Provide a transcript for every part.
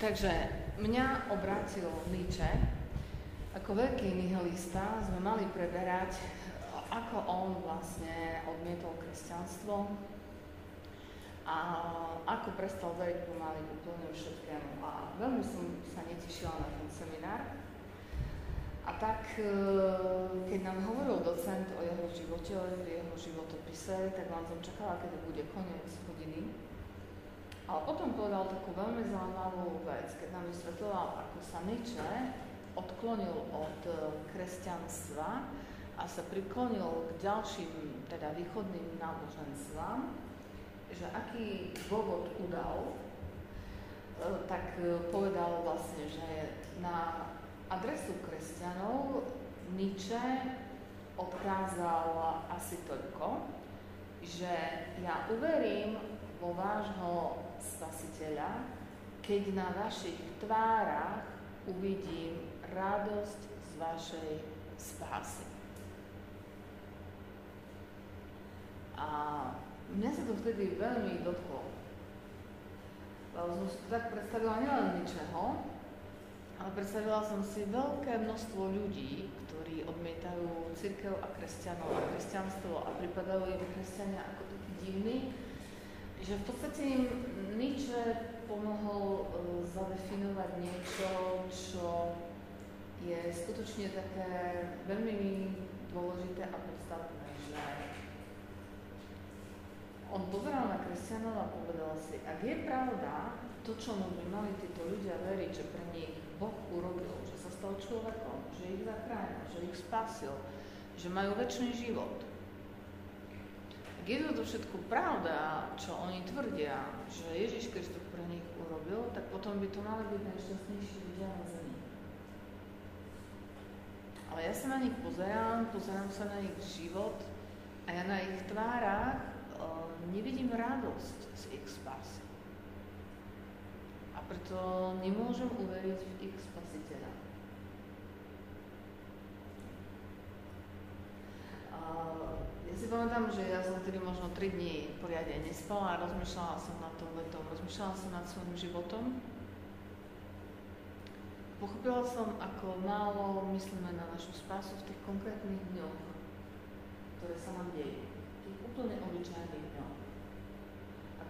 Takže mňa obrátil Nietzsche. Ako veľký nihilista sme mali preberať, ako on vlastne odmietol kresťanstvo a ako prestal veriť pomaly úplne všetkému. A veľmi som sa netešila na ten seminár. A tak, keď nám hovoril docent o jeho živote, o jeho životopise, tak vám som čakala, kedy bude koniec hodiny. Ale potom povedal takú veľmi zaujímavú vec, keď nám vysvetľoval, ako sa Nietzsche odklonil od kresťanstva a sa priklonil k ďalším, teda východným náboženstvám, že aký dôvod udal, tak povedal vlastne, že na adresu kresťanov Nietzsche odkázal asi toľko, že ja uverím vo vášho Spasiteľa, keď na vašich tvárach uvidím radosť z vašej spásy. A mňa sa to vtedy veľmi dotklo. Som si to tak predstavila nielen Nietzscheho, ale predstavila som si veľké množstvo ľudí, ktorí odmietajú cirkev a kresťanov a kresťanstvo a pripadajú im kresťania ako taký divný, že v podstate im Nietzsche pomohol zadefinovať niečo, čo je skutočne také veľmi dôležité a podstatné, že on pozeral na kresťanov a povedal si, ak je pravda to, čo by mali títo ľudia veriť, že pre nich Boh urobil, že sa stal človekom, že ich zachránil, že ich spasil, že majú večný život. Ak je to všetko pravda, čo oni tvrdia, že Ježiš Kristus pre nich urobil, tak potom by to mali byť najšťastnejší ľudia na zemi. Ale ja sa na nich pozerám sa na ich život a ja na ich tvárach nevidím radosť z ich spásy. A preto nemôžem uveriť v ich Spasiteľa. Ja si pamätám, že ja som tedy možno 3 dní poriadne nespala a rozmýšľala som nad tou vetou, rozmýšľala som nad svojím životom. Pochopila som, ako málo myslíme na našu spásu v tých konkrétnych dňoch, ktoré sa nám dejú. Tých úplne obyčajných dňoch.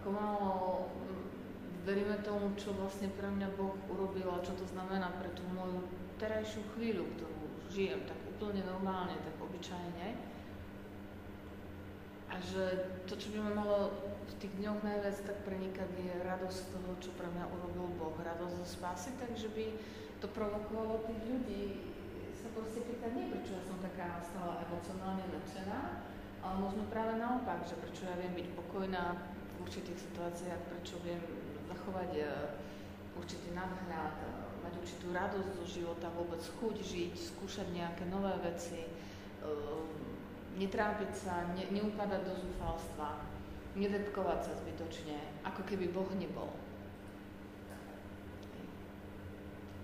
Ako málo veríme tomu, čo vlastne pre mňa Boh urobil a čo to znamená pre tú moju terajšiu chvíľu, ktorú žijem tak úplne normálne, tak obyčajne. A že to, čo by ma malo v tých dňoch najviac tak prenikať, je radosť z toho, čo pre mňa urobil Boh, radosť zo spásy, takže by to provokovalo tých ľudí sa proste pýtať, nie prečo ja som taká stále emocionálne nadšená, ale možno práve naopak, že prečo ja viem byť pokojná v určitých situáciách, prečo viem zachovať určitý nadhľad, mať určitú radosť zo života, vôbec chuť žiť, skúšať nejaké nové veci, netrápiť sa, neupadať do zúfalstva, nedepkovať sa zbytočne, ako keby Boh nebol.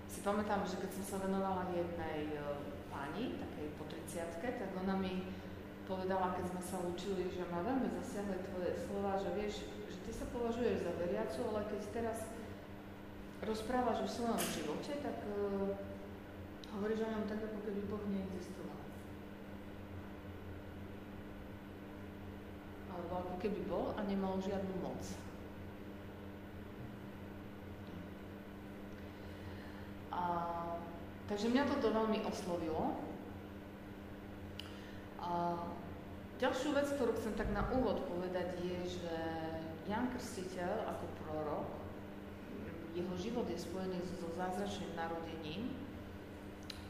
Si pamätám, že keď som sa venovala jednej pani, takej po 30-ke, tak ona mi povedala, keď sme sa učili, že ma veľmi zasiahli tvoje slova, že vieš, že ty sa považuješ za veriacu, ale keď teraz rozprávaš o svojom živote, tak hovoríš o ňom tak, ako keby Boh neexistoval. Alebo ako keby bol a nemal žiadnu moc. Takže mňa toto veľmi oslovilo. Ďalšiu vec, ktorú chcem tak na úvod povedať, je, že Ján Krstiteľ ako prorok, jeho život je spojený so zázračným narodením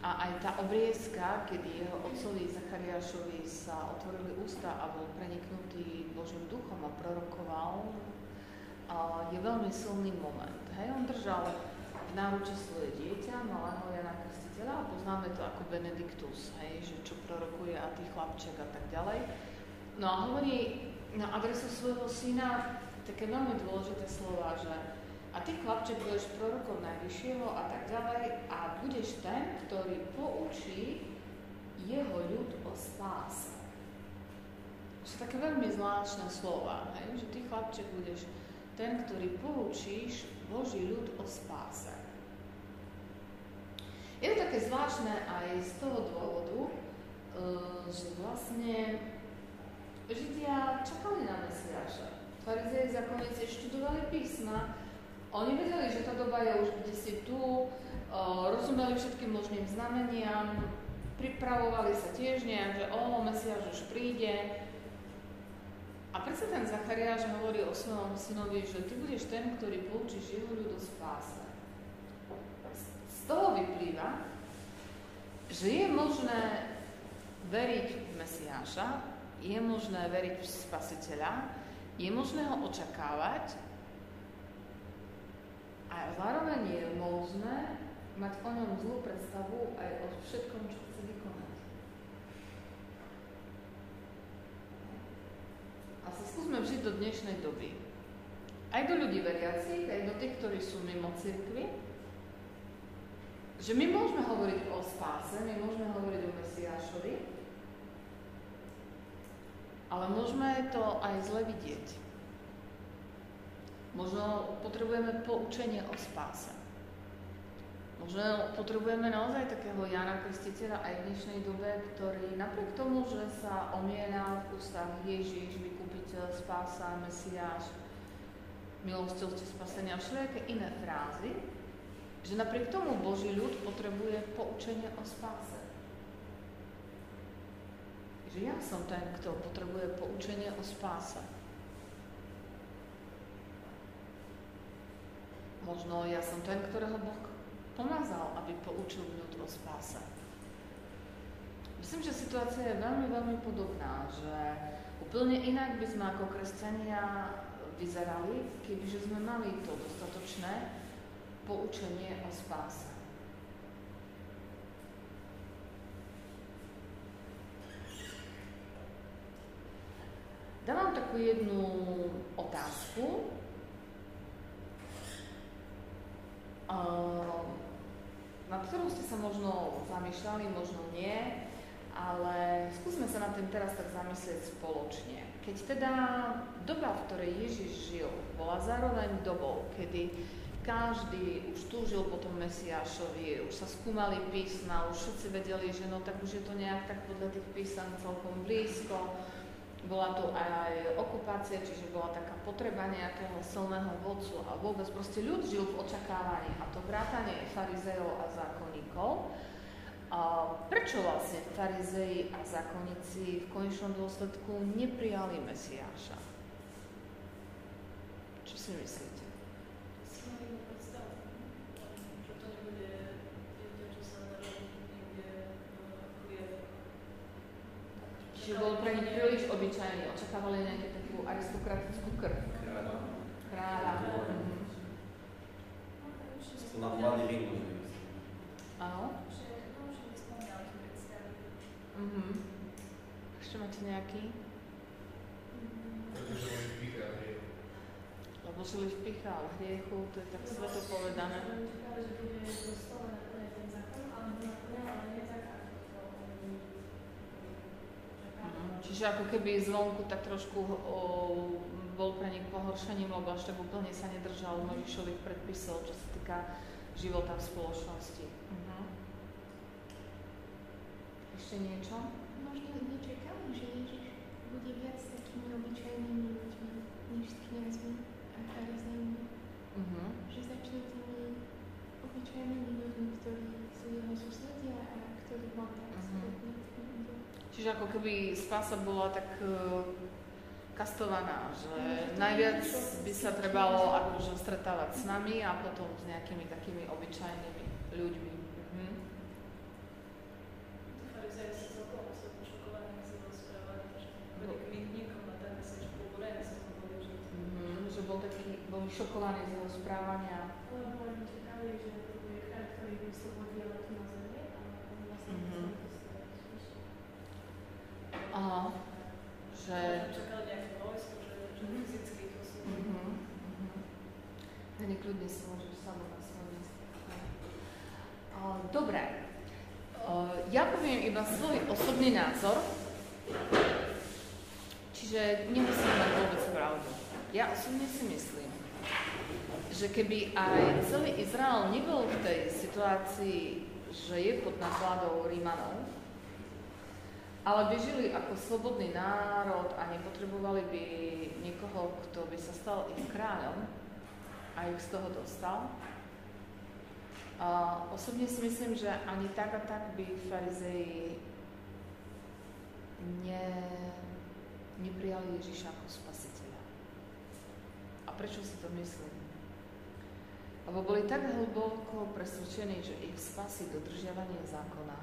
a aj tá obriezka, kedy jeho otcovi Zachariášovi sa otvorili ústa a bol preniknutý Božím duchom a prorokoval, je veľmi silný moment. Hej, on držal v náruči svoje dieťa, malého Jana Krstiteľa a poznáme to ako Benediktus, hej, že čo prorokuje a tý chlapček a tak ďalej. No a hovorí na adresu svojho syna také veľmi dôležité slova, že a ty, chlapček, budeš prorokom Najvyššieho a tak ďalej a budeš ten, ktorý poučí jeho ľud o spáse. To sú také veľmi zvláštne slova, hej? Že ty, chlapček, budeš ten, ktorý poučíš Boží ľud o spáse. Je to také zvláštne aj z toho dôvodu, že vlastne Židia čakali na Mesiáša. Farizei zákonníci študovali písma, oni vedeli, že tá doba je už kdesi tu, rozumeli všetkým možným znameniam, pripravovali sa tiež nejak, že Mesiáš už príde. A predsa ten Zachariáš hovorí o svojom synovi, že ty budeš ten, ktorý poučíš jeho ľud o spáse. Z toho vyplýva, že je možné veriť v Mesiáša, je možné veriť v Spasiteľa, je možné ho očakávať a zároveň je možné mať o ňom zlú predstavu aj o všetkom, čo chce vykonať. A sa skúsme vžiť do dnešnej doby. Aj do ľudí veriacich, aj do tých, ktorí sú mimo cirkvi, že my môžeme hovoriť o spáse, my môžeme hovoriť o Mesiášovi, ale môžeme to aj zle vidieť. Možno potrebujeme poučenie o spáse. Možno potrebujeme naozaj takého Jána Krstiteľa aj v dnešnej dobe, ktorý napriek tomu, že sa omiena v ústach Ježiš, vykupiteľ, spása, Mesiáš, milosťou ste spasenia, všelijaké iné frázy, že napriek tomu Boží ľud potrebuje poučenie o spáse. Že ja som ten, kto potrebuje poučenie o spáse. Možno ja som ten, ktorého Boh pomazal, aby poučil ľud o spáse. Myslím, že situácia je veľmi, veľmi podobná, že úplne inak by sme ako kresťania vyzerali, kebyže sme mali to dostatočné poučenie o spáse. Dávam takú jednu otázku, nad ktorou ste sa možno zamýšľali, možno nie, ale skúsme sa nad tým teraz tak zamyslieť spoločne. Keď teda doba, v ktorej Ježiš žil, bola zároveň dobou, kedy každý už túžil po tom Mesiášovi, už sa skúmali písma, už všetci vedeli, že no tak už je to nejak tak podľa tých písam celkom blízko. Bola tu aj okupácia, čiže bola taká potreba nejakého silného vodcu a vôbec proste ľud žil v očakávaní a to vrátanie farizejov a zákonníkov. Prečo vlastne farizei a zákonníci v konečnom dôsledku neprijali Mesiáša? Čo si myslíte? Čiže bol pre nich príliš obyčajný, očakávali nejakú takú aristokratickú krv. Kráľa. To na mladý vín môže byť. Áno? Ešte máte nejaký? Lebo žili v pýcha a v hriechu, to je tak sveto povedané. Čiže ako keby zvonku tak trošku bol pre nich pohoršením, lebo až tak úplne sa nedržal Mojžišových predpisov, čo sa týka života v spoločnosti. Ešte niečo? Možno nečakali, že Ježiš bude viac takými obyčajnými ľuďmi, než s kňazmi a farizejmi. Že začne tými obyčajnými ľuďmi, ktorí sú jeho susedia a ktorí mal tak stretnúť. Čiže ako keby spása bola tak kastovaná, že najviac by sa trebalo akože stretávať s nami a potom s nejakými takými obyčajnými ľuďmi. Farizei sa celkom sú šokovaní z jeho správania, že nikom na ten mesiač pobúrený sa to boli, že bol šokovaný z jeho správania. Ale boli čakali, že to bude kráľ, ktorý vyslobodí ale tu na zemi a on vlastne Aha, že... čakali nejaké vojsko, že fyzicky to sú. Není kľudne si môžeš samo na svojom mieste. Dobre, ja poviem iba svoj osobný názor, čiže nemusím mať vôbec pravdu. Ja osobne si myslím, že keby aj celý Izrael nebol v tej situácii, že je pod nadvládou Rímanov, ale by žili ako slobodný národ a nepotrebovali by niekoho, kto by sa stal ich kráľom a ich z toho dostal. Osobne si myslím, že ani tak a tak by farizei neprijali Ježiša ako spasiteľa. A prečo si to myslím? Lebo boli tak hlboko presvedčení, že ich spasí dodržiavanie zákona,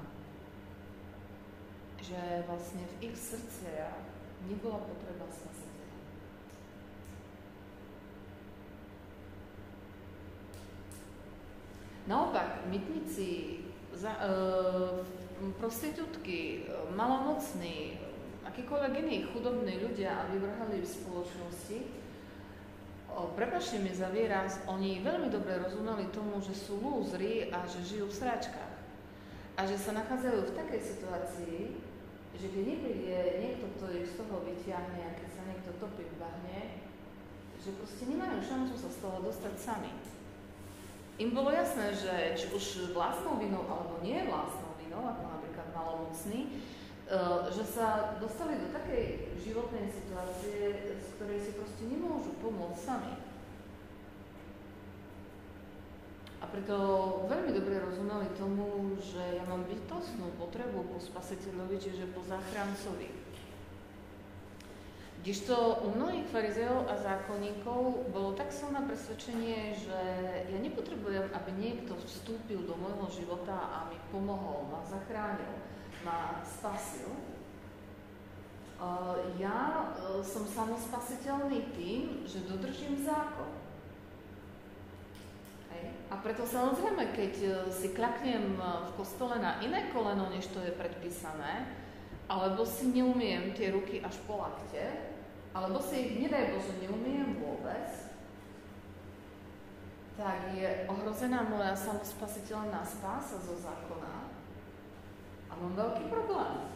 že vlastne v ich srdciach nebola potreba spasiteľa. Naopak, mytníci, prostitútky, malomocní, akýkoľvek iní chudobní ľudia a vyvrhali v spoločnosti, prepáčte mi za výraz, oni veľmi dobre rozumeli tomu, že sú lúzri a že žijú v sračkách. A že sa nachádzajú v takej situácii, že keď nepríde niekto, kto ich z toho vyťahne a keď sa niekto topí v bahne, že proste nemajú šancu sa z toho dostať sami. Im bolo jasné, že či už vlastnou vinou alebo nie vlastnou vinou, ako napríklad malomocní, že sa dostali do takej životnej situácie, z ktorej si proste nemôžu pomôcť sami. A preto veľmi dobre rozumeli tomu, že ja mám bytostnú potrebu po spasiteľovi, čiže po záchrancovi. Kdežto u mnohých farizeov a zákonníkov bolo tak silné presvedčenie, že ja nepotrebujem, aby niekto vstúpil do môjho života a mi pomohol, ma zachránil, ma spasil. Ja som samospasiteľný tým, že dodržím zákon. A preto samozrejme, keď si klaknem v kostole na iné koleno, než to je predpísané, alebo si neumiem tie ruky až po lakte, alebo si ich, nedaj Bože, neumiem vôbec, tak je ohrozená moja samospasiteľná spása zo zákona a mám veľký problém.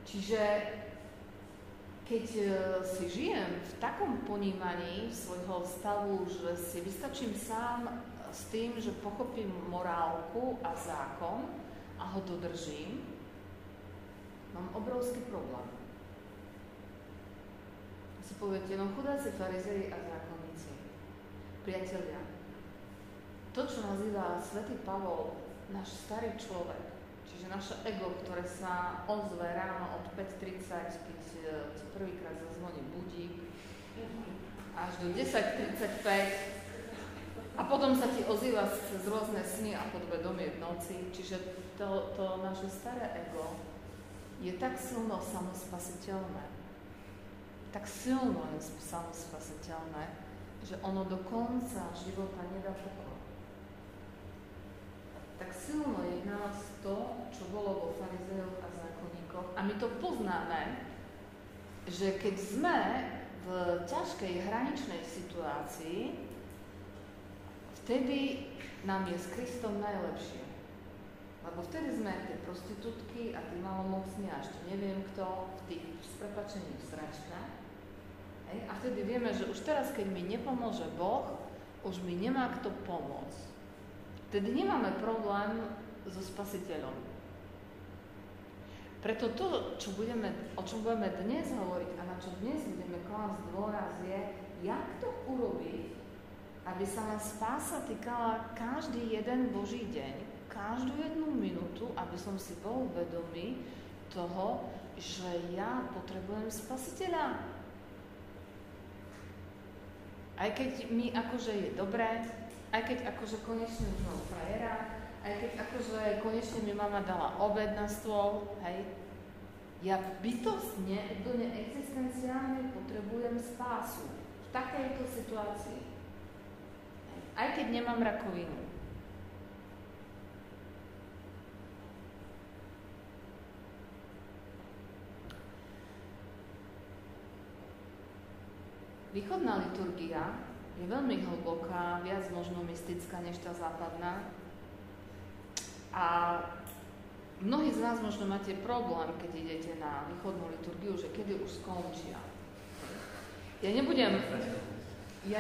Čiže keď si žijem v takom ponímaní svojho stavu, že si vystačím sám s tým, že pochopím morálku a zákon a ho dodržím, mám obrovský problém. Si poviete, no chudáci farizei a zákonníci, priatelia, to, čo nazýva svätý Pavol náš starý človek, čiže naše ego, ktoré sa ozve ráno od 5:30, keď ti prvýkrát zazvoní budík, až do 10:35 a potom sa ti ozýva cez rôzne sny a podvedomie v noci. Čiže to naše staré ego je tak silno samospasiteľné. Tak silno je samospasiteľné, že ono do konca života nedá pokoj. Tak silno je v nás to, čo bolo vo farizejoch a zákonníkoch. A my to poznáme, že keď sme v ťažkej hraničnej situácii, vtedy nám je s Kristom najlepšie. Lebo vtedy sme tie prostitútky a tí malomocní a ešte neviem kto v tých sprepačených sračkách. A vtedy vieme, že už teraz, keď mi nepomôže Boh, už mi nemá kto pomôcť. Vtedy nemáme problém so spasiteľom. Preto to, o čom budeme dnes hovoriť a na čo dnes budeme klásť dôraz je, jak to urobiť, aby sa nás spása týkala každý jeden Boží deň, každú jednu minútu, aby som si bol vedomý toho, že ja potrebujem spasiteľa. Aj keď mi akože je dobré, aj keď akože konečne už mám frajera, aj keď akože konečne mi mama dala obed na stôl, hej, ja bytostne, úplne existenciálne potrebujem spásu v takejto situácii. Aj keď nemám rakovinu. Východná liturgia je veľmi hlboká, viac možno mystická než tá západná. A mnohí z vás možno máte problém, keď idete na východnú liturgiu, že kedy už skončia. Ja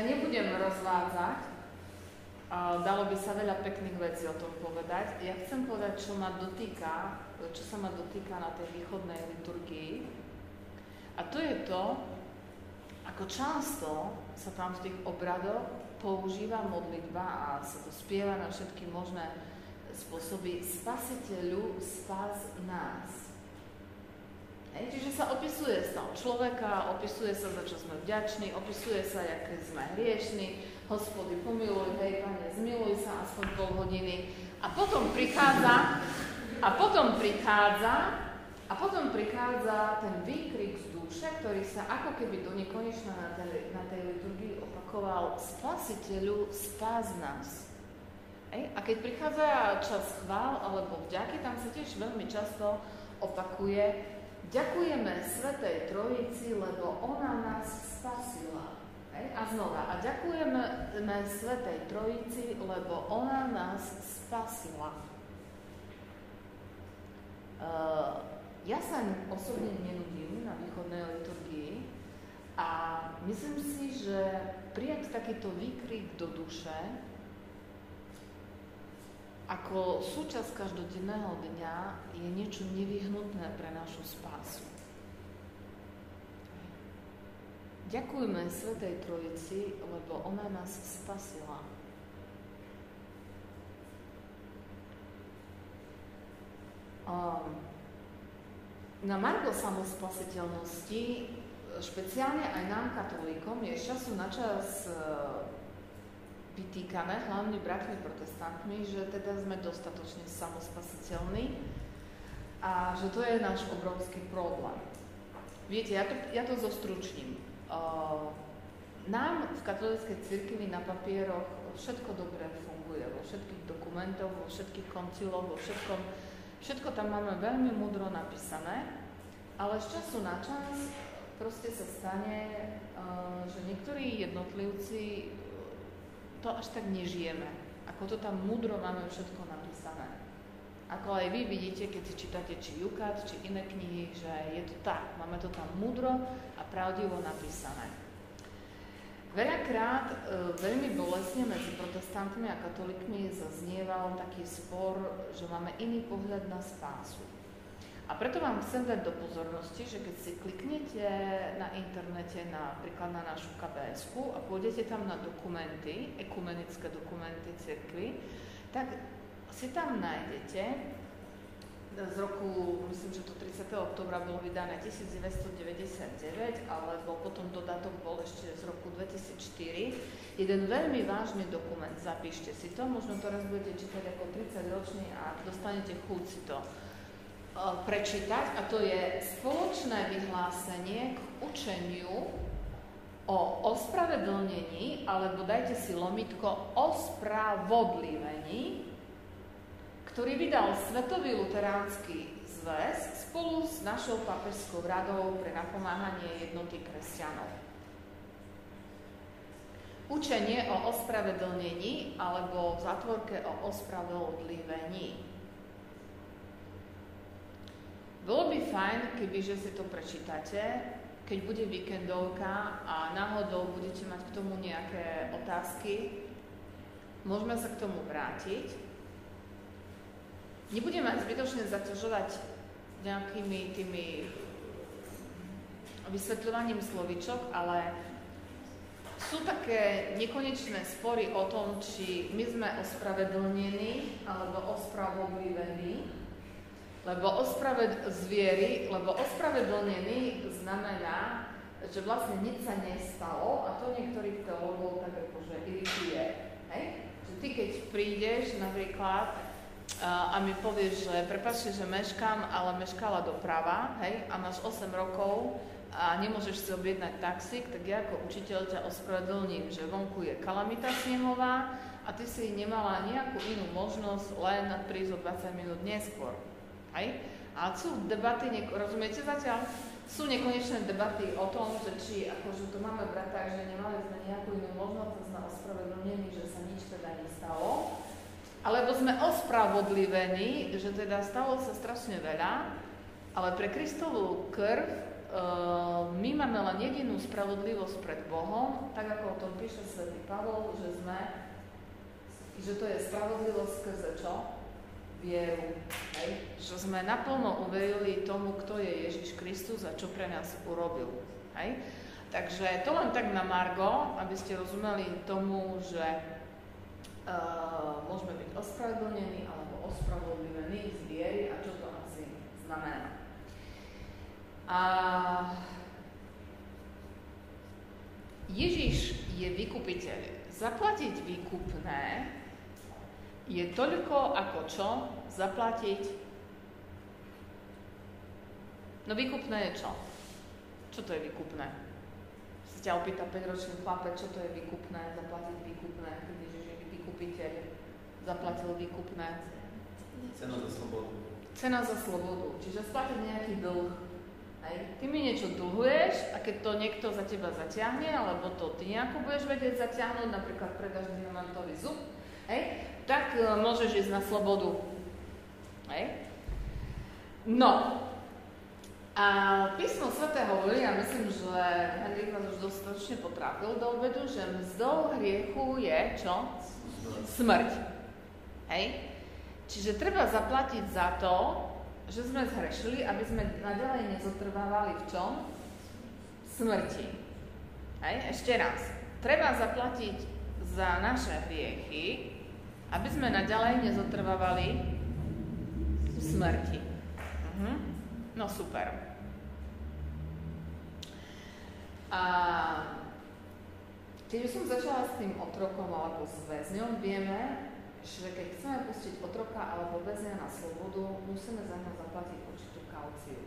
nebudem rozvádzať, dalo by sa veľa pekných vecí o tom povedať. Ja chcem povedať, čo sa ma dotýka na tej východnej liturgii. A to je to, ako často sa tam v tých obradoch používa modlitba a sa to spieva na všetky možné spôsoby. Spasiteľu, spás nás. Čiže sa opisuje stav človeka, opisuje sa, za čo sme vďační, opisuje sa, aké sme hriešni, Hospody, pomiluj, hej, Pane, zmiluj sa aspoň pol hodiny. A potom prichádza ten výkrik z duše, ktorý sa ako keby do nekonečna na tej liturgii opakoval: Spasiteľu, spás nás. A keď prichádza čas chvál alebo vďaky, tam sa tiež veľmi často opakuje: Ďakujeme Svätej Trojici, lebo ona nás spasila. A znova, a ďakujeme Svätej Trojici, lebo ona nás spasila. Ja sa osobne nenudím na východnej liturgii a myslím si, že prijať takýto výkrik do duše ako súčasť každodenného dňa je niečo nevyhnutné pre našu spásu. Ďakujme Svätej Trojici, lebo ona nás spasila. Na margo samospasiteľnosti, špeciálne aj nám, katolíkom, je z času na čas vytýkané, hlavne bratmi protestantmi, že teda sme dostatočne samospasiteľní a že to je náš obrovský problém. Viete, ja to zostručním. Nám v katolíckej cirkvi na papieroch všetko dobre funguje, vo všetkých dokumentoch, vo všetkých konciloch, vo všetko tam máme veľmi múdro napísané, ale z času na čas proste sa stane, že niektorí jednotlivci to až tak nežijeme, ako to tam múdro máme všetko napísané. Ako aj vy vidíte, keď si čítate či Jukat, či iné knihy, že je to tak, máme to tam múdro a pravdivo napísané. Veľakrát veľmi bolestne medzi protestantmi a katolíkmi zaznieval taký spor, že máme iný pohľad na spásu. A preto vám chcem dať do pozornosti, že keď si kliknete na internete napríklad na našu KBS-ku a pôjdete tam na dokumenty, ekumenické dokumenty cirkvi, tak si tam nájdete z roku, myslím, že to 30. októbra bolo vydané 1999, alebo potom dodatok bol ešte z roku 2004. Jeden veľmi vážny dokument, zapíšte si to, možno to raz budete čítať ako 30-ročný a dostanete chuť si to prečítať, a to je spoločné vyhlásenie k učeniu o ospravedlnení, alebo dajte si lomitko ospravodlivení, ktorý vydal Svetový luteránsky zväz spolu s našou pápežskou radou pre napomáhanie jednoty kresťanov. Učenie o ospravedlnení alebo v zátvorke o ospravedlivení. Bolo by fajn, kebyže si to prečítate, keď bude víkendovka a náhodou budete mať k tomu nejaké otázky, môžeme sa k tomu vrátiť. Nebudem aj zbytočne zaťažovať nejakými tými vysvetľovaním slovíčok, ale sú také nekonečné spory o tom, či my sme ospravedlnení alebo ospravodlivení, lebo ospravedlnený znamená, že vlastne nič sa nestalo, a to niektorých teológov tak akože irituje. Hej? Že ty keď prídeš napríklad a mi povieš, že prepáčte, že meškám, ale meškala doprava, hej, a máš 8 rokov a nemôžeš si objednať taxík, tak ja ako učiteľ ťa ospravedlním, že vonku je kalamita snehová a ty si nemala nejakú inú možnosť len prísť o 20 minút neskôr. Hej? A sú debaty, rozumiete zatiaľ? Sú nekonečné debaty o tom, že či akože to máme brať tak, že nemali sme nejakú inú možnosť na ospravedlnení, že sa nič teda nestalo, alebo sme ospravodlivení, že teda stalo sa strašne veľa, ale pre Kristovú krv my máme nemáme len jedinú spravodlivosť pred Bohom, tak ako o tom píše svätý Pavol, že to je spravodlivosť skrze čo? Vieru. Hej? Že sme naplno uverili tomu, kto je Ježiš Kristus a čo pre nás urobil. Hej? Takže to len tak na margo, aby ste rozumeli tomu, že môžeme byť ospravedlnení alebo ospravedlnení z viery a čo to asi znamená. A Ježiš je vykupiteľ. Zaplatiť výkupné je toľko ako čo? Zaplatiť. No výkupné je čo? Čo to je výkupné? Si ťa opýta 5-ročný chlapec, čo to je výkupné? Zaplatiť výkupné, keď Ježiš je vykupiteľ. Zaplatil výkupné. Cena za slobodu. Cena za slobodu. Čiže splatiť nejaký dlh. Hej. Ty mi niečo dlhuješ a keď to niekto za teba zatiahne, alebo to ty nejako budeš vedieť zatiahnuť, napríklad predáš diamantový zub, hej, tak môžeš ísť na slobodu. Hej. No. A písmo sväté hovorí, a myslím, že Henrik vás už dostatočne potrafil do obedu, že mzdou hriechu je čo? Smrť. Hej. Čiže treba zaplatiť za to, že sme zhrešili, aby sme naďalej nezotrvávali v čom? Smrti. Hej? Ešte raz. Treba zaplatiť za naše hriechy, aby sme naďalej nezotrvávali v smrti. No super. A keď som začala s tým otrokom alebo s väzňom, vieme, že keď chceme pustiť otroka alebo väzňa na slobodu, musíme za ňa zaplatiť určitú kauciu.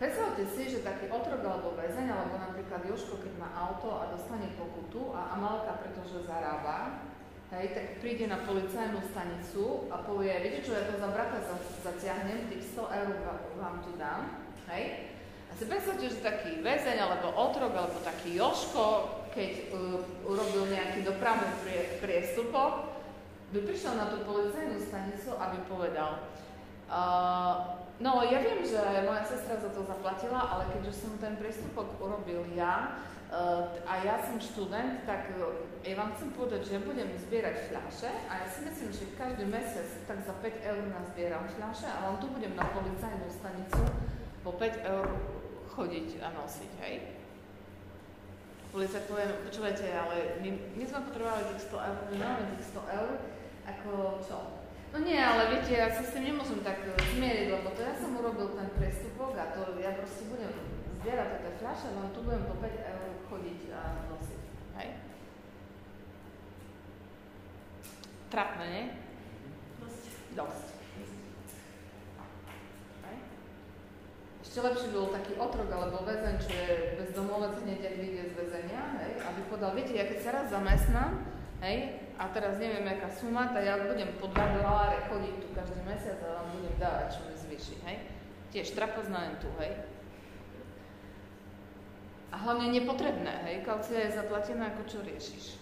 Predstavte si, že taký otrok alebo väzeň, alebo napríklad Jožko, keď má auto a dostane pokutu a Amalka, pretože zarába, hej, tak príde na policajnú stanicu a povie, viete čo, ja to za brata zatiahnem, tých 100 eur vám tu dám, hej. A si predstavte, že taký väzeň, alebo otrok, alebo taký Jožko, keď urobil nejaký dopravný priestupok, by prišiel na tú policajnú stanicu a by povedal, no ja viem, že moja sestra za to zaplatila, ale keďže som ten priestupok urobil ja a ja som študent, tak ja vám chcem povedať, že ja budem zbierať fľaše a ja si myslím, že každý mesiac tak za 5 eur nazbieram fľaše a vám tu budem na policajnú stanicu po 5 eur chodiť a nosiť, hej? Policajt povie, počúvajte, ale my sme potrebovali tých 100 eur, my máme tých 100 eur, ako čo? No nie, ale viete, ja sa s tým nemôžem tak zmieriť, lebo to ja som urobil ten prestupok a to ja proste budem zbierať také fľaše, len tu budem po 5 eur chodiť a nosiť, hej? Trápne, nie? Dosť. Ešte lepšie bol taký otrok alebo väzeň, čo je bezdomovec hneď, ak vyjde z väzenia, hej, aby povedal, viete, ja keď sa raz zamestnám, hej, a teraz neviem, aká suma, tak ja budem po $2 chodiť tu každý mesiac a vám budem dávať, čo mi zvýši, hej. Tiež trapazná len tu, hej. A hlavne nepotrebné, hej, kaucia je zaplatená, ako čo riešiš.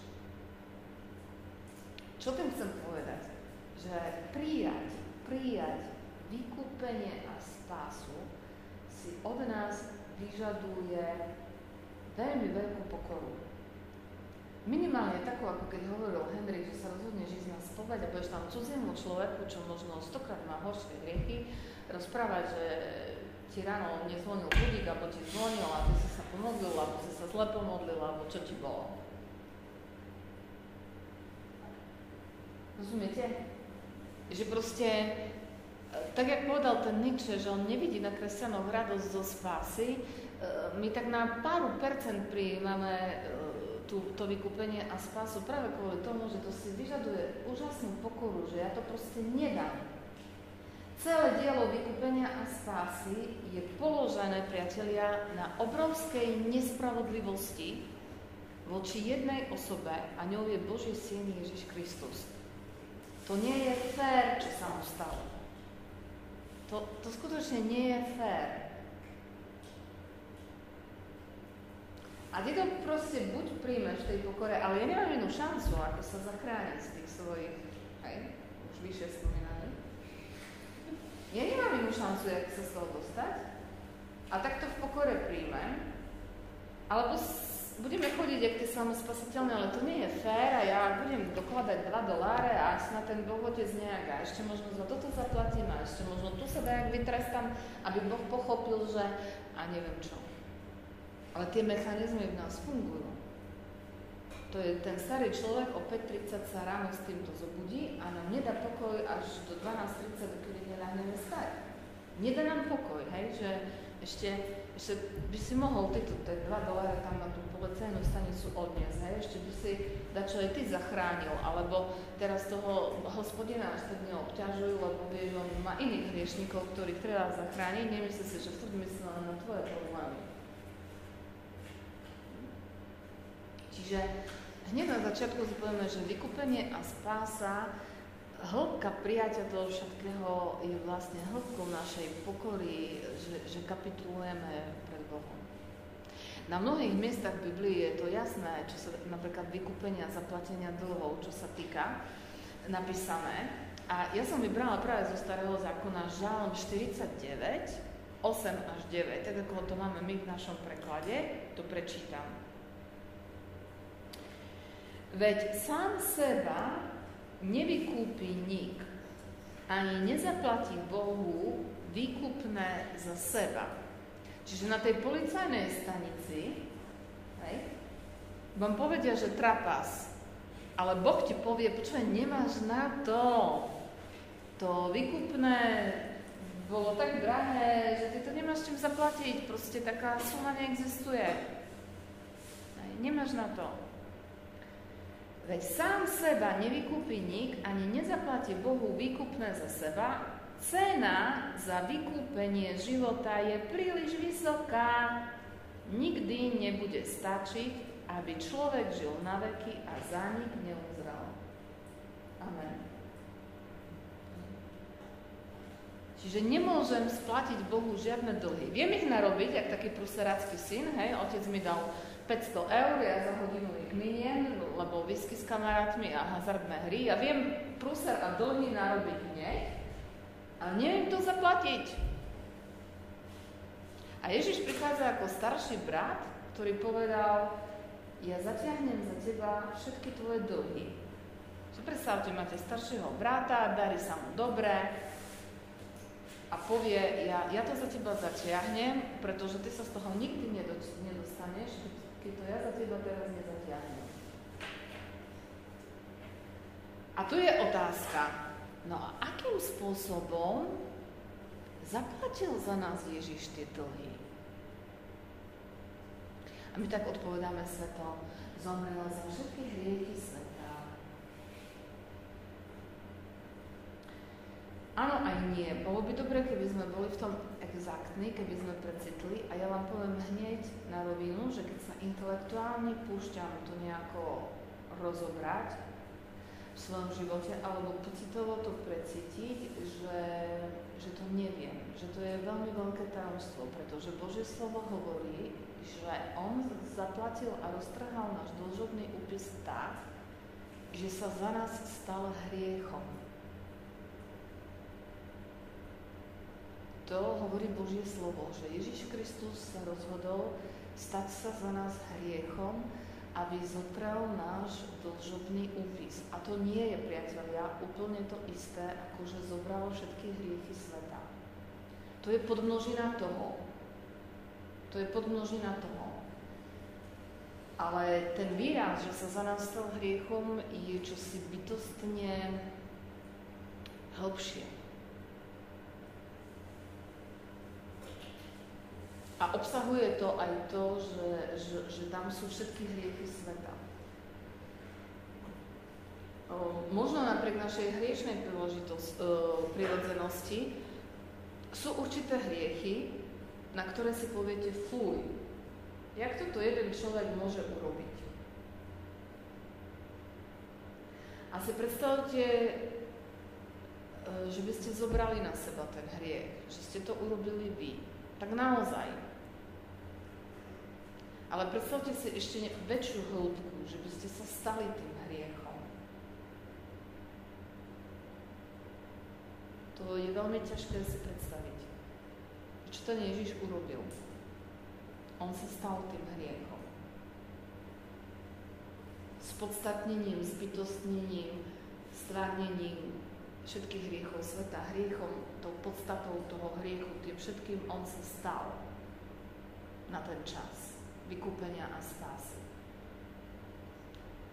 Čo tým chcem povedať? Že prijať vykúpenie a spásu si od nás vyžaduje veľmi veľkú pokoru. Minimálne takú, ako keď hovoril Henrik, že sa rozhodneš ísť na spoveď a budeš tam cudziemu človeku, čo možno 100-krát má horšie hriechy, rozprávať, že ti ráno nezvonil budík, alebo ti zvonil, a ty si sa pomodlil, alebo si sa zle pomodlil, alebo čo ti bolo. Rozumiete? Že proste tak, jak povedal ten Nietzsche, že on nevidí na kresťanoch radosť zo spásy, my tak na pár percent prijímame to vykúpenie a spásu práve kvôli tomu, že to si vyžaduje úžasnú pokoru, že ja to proste nedám. Celé dielo vykúpenia a spásy je položené, priatelia, na obrovskej nespravodlivosti voči jednej osobe a ňou je Boží syn Ježiš Kristus. To nie je fér, čo sa mu stalo. To skutočne nie je fér. A ty to proste buď príjmeš v tej pokore, ale ja nemám inú šancu, ako sa zachrániť z tých svojich, hej, už vyššie spomínaných. Ja nemám inú šancu, jak sa z toho dostať. A tak to v pokore príjmem. Alebo budeme chodiť, jak tie samospasiteľné, ale to nie je fér a ja budem dokladať $2 a až na ten Boh Otec nejak a ešte možno za toto zaplatím a ešte možno tu sa dajak vytrestám, aby Boh pochopil, že a neviem čo. Ale tie mechanizmy v nás fungujú. To je ten starý človek o 5:30 sa ráno s týmto zobudí a nám nedá pokoj až do 12:30, dokedy neľahneme spať. Nedá nám pokoj, hej, že ešte by si mohol ty tie $2 tam na tú policajnú stanicu odniesť, hej, ešte by si dačo aj ty zachránil, alebo teraz toho Hospodina až tak neobťažujú, lebo vieš, on má iných hriešnikov, ktorých treba zachrániť, nemyslí si, že furt myslel na tvoje problémy. Čiže hneď na začiatku si povieme, že vykúpenie a spása, hĺbka prijatia toho všetkého je vlastne hĺbkou našej pokory, že kapitulujeme pred Bohom. Na mnohých miestach v Biblii je to jasné, čo sa napríklad vykúpenia, zaplatenia dlhov, čo sa týka, napísané. A ja som vybrala práve zo Starého zákona Žalm 49, 8 až 9, tak ako to máme my v našom preklade, to prečítam. Veď sám seba nevykúpi nik, ani nezaplatí Bohu výkupné za seba. Čiže na tej policajnej stanici vám povedia, že trapas, ale Boh ti povie, počúvaj, nemáš na to. To výkupné bolo tak drahé, že ty to nemáš čím zaplatiť, proste taká suma neexistuje. Nemáš na to. Veď sám seba nevykúpi nik, ani nezaplatí Bohu výkupné za seba, cena za vykúpenie života je príliš vysoká. Nikdy nebude stačiť, aby človek žil na veky a za nik neuzrel. Amen. Čiže nemôžem splatiť Bohu žiadne dlhy. Viem ich narobiť, jak taký pruserácky syn, hej, otec mi dal 500 eur, ja za hodinu ich miniem, lebo whisky s kamarátmi a hazardné hry. Ja viem prúser a dlhy narobiť hneď, ale neviem to zaplatiť. A Ježiš prichádza ako starší brat, ktorý povedal, ja zatiahnem za teba všetky tvoje dlhy. Predstavte, máte staršieho brata, darí sa mu dobre a povie, ja to za teba zatiahnem, pretože ty sa z toho nikdy nedostaneš, keď to ja za teba teraz nezatiahnem. A tu je otázka, no a akým spôsobom zaplatil za nás Ježiš tie dlhy? A my tak odpovedáme sveto, zomrel za všetky hriechy sveta. Áno aj nie. Bolo by dobre, keby sme boli v tom exaktní, keby sme precitli a ja vám poviem hneď na rovinu, že keď sa intelektuálne púšťam to nejako rozobrať v svojom živote alebo pocitovo to precítiť, že to neviem, že to je veľmi veľké tajomstvo, pretože Božie slovo hovorí, že on zaplatil a roztrhal náš dlžobný úpis tak, že sa za nás stal hriechom. To hovorí Božie slovo, že Ježiš Kristus sa rozhodol stať sa za nás hriechom, aby zotrel náš dlžobný úpis. A to nie je, priatelia, úplne to isté, ako že zobral všetky hriechy sveta. To je podmnožina toho. Ale ten výraz, že sa za nás stal hriechom, je čosi bytostne hlbšie. A obsahuje to aj to, že tam sú všetky hriechy sveta. Možno napriek našej hriešnej prirodzenosti sú určité hriechy, na ktoré si poviete fuj. Jak toto jeden človek môže urobiť? A si predstavte, že by ste zobrali na seba ten hriech, že ste to urobili vy. Tak naozaj. Ale predstavte si ešte väčšiu hĺbku, že by ste sa stali tým hriechom. To je veľmi ťažké si predstaviť, čo ten Ježiš urobil. On sa stal tým hriechom. Spodstatnením, zbytostnením, stvárnením všetkých hriechov sveta, hriechom, tou podstatou toho hriechu, tým všetkým on sa stal na ten čas vykúpenia a spásy.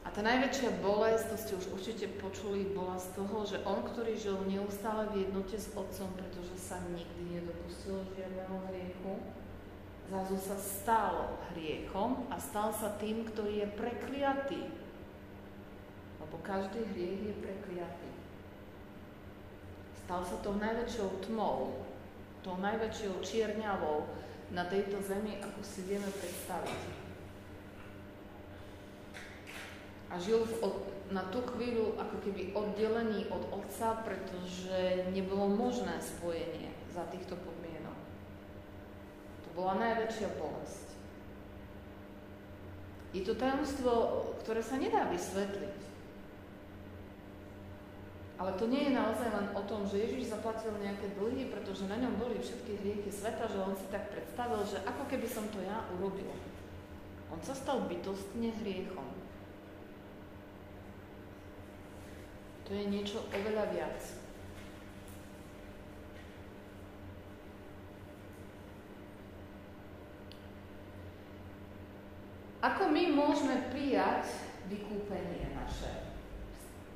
A tá najväčšia bolesť, to ste už určite počuli, bola z toho, že on, ktorý žil neustále v jednote s Otcom, pretože sa nikdy nedopustil žiadneho hriechu, zrazu sa stal hriechom a stal sa tým, ktorý je prekliatý. Lebo každý hriech je prekliatý. Stal sa tou najväčšou tmou, tou najväčšou čierňavou na tejto zemi, ako si vieme predstaviť. A žil na tú chvíľu ako keby oddelený od Otca, pretože nebolo možné spojenie za týchto podmienok. To bola najväčšia bolesť. Je to tajomstvo, ktoré sa nedá vysvetliť. Ale to nie je naozaj len o tom, že Ježiš zaplatil nejaké dlhy, pretože na ňom boli všetky hriechy sveta, že on si tak predstavil, že ako keby som to ja urobil. On sa stal bytostne hriechom. To je niečo oveľa viac. Ako my môžeme prijať vykúpenie naše?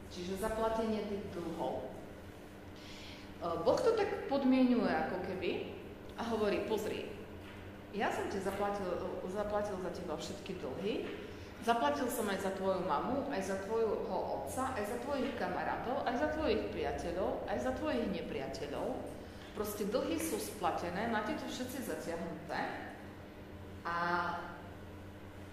Čiže zaplatenie tých dlhov. Boh to tak podmienuje ako keby a hovorí, pozri, ja som ti zaplatil za teba všetky dlhy, zaplatil som aj za tvoju mamu, aj za tvojho otca, aj za tvojich kamarátov, aj za tvojich priateľov, aj za tvojich nepriateľov. Proste dlhy sú splatené, máte to všetci zatiahnuté a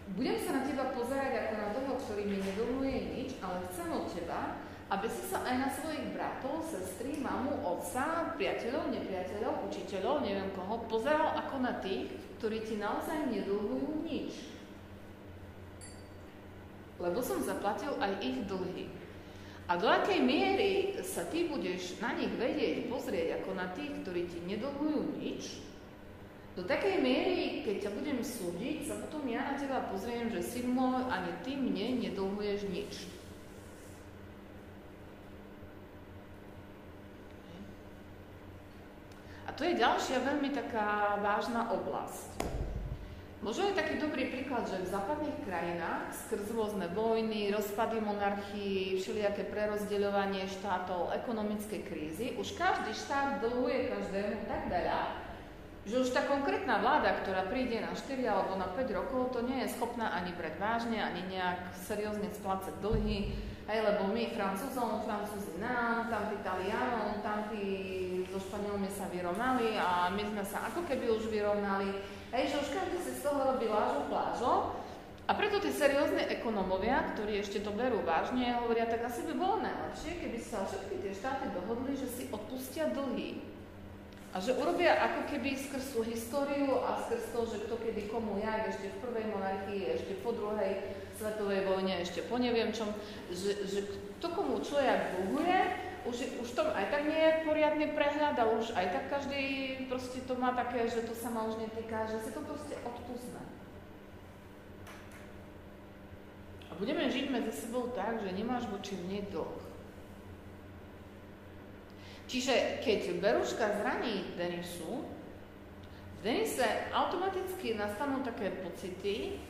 budem sa na teba pozerať ako na toho, ktorý mi nedoluje nič, ale chcem od teba, aby si sa aj na svojich bratov, sestry, mamu, otca, priateľov, nepriateľov, učiteľov, neviem koho, pozeral ako na tých, ktorí ti naozaj nedlhujú nič. Lebo som zaplatil aj ich dlhy. A do akej miery sa ty budeš na nich vedieť pozrieť ako na tých, ktorí ti nedlhujú nič, do takej miery, keď ťa budem súdiť, sa potom ja na teba pozriem, že syn môj, ani ty mne nedlhuješ nič. A to je ďalšia veľmi taká vážna oblasť. Možno je taký dobrý príklad, že v západných krajinách skrz rôzne vojny, rozpady monarchií, všelijaké prerozdeľovanie štátov, ekonomické krízy, už každý štát dlhuje každému tak veľa, že už tá konkrétna vláda, ktorá príde na 4 alebo na 5 rokov, to nie je schopná ani brať vážne, ani nejak seriózne splácať dlhy, lebo my Francúzom, Francúzi nám, tamtí Talianom, tamtí so Španielmi sa vyrovnali a my sme sa ako keby už vyrovnali. Že už každý si z toho robí lážo plážo a preto tí seriózne ekonomovia, ktorí ešte to berú vážne, hovoria, tak asi by bolo najlepšie, keby sa všetky tie štáty dohodli, že si odpustia dlhy. A že urobia ako keby skrz tú históriu a skrz to, že kto kedy komu jak, ešte v prvej monarchii, ešte po druhej svetovej vojne, ešte po neviem čom, že kto komu čo jak dlhuje, už tom aj tak nie je poriadny prehľad a už aj tak každý proste to má také, že to sa ma už netýka, že si to proste odpustné. A budeme žiť medzi sebou tak, že nemáš voči mne dlh. Čiže keď Beruška zraní Denisu, v Denise automaticky nastanú také pocity,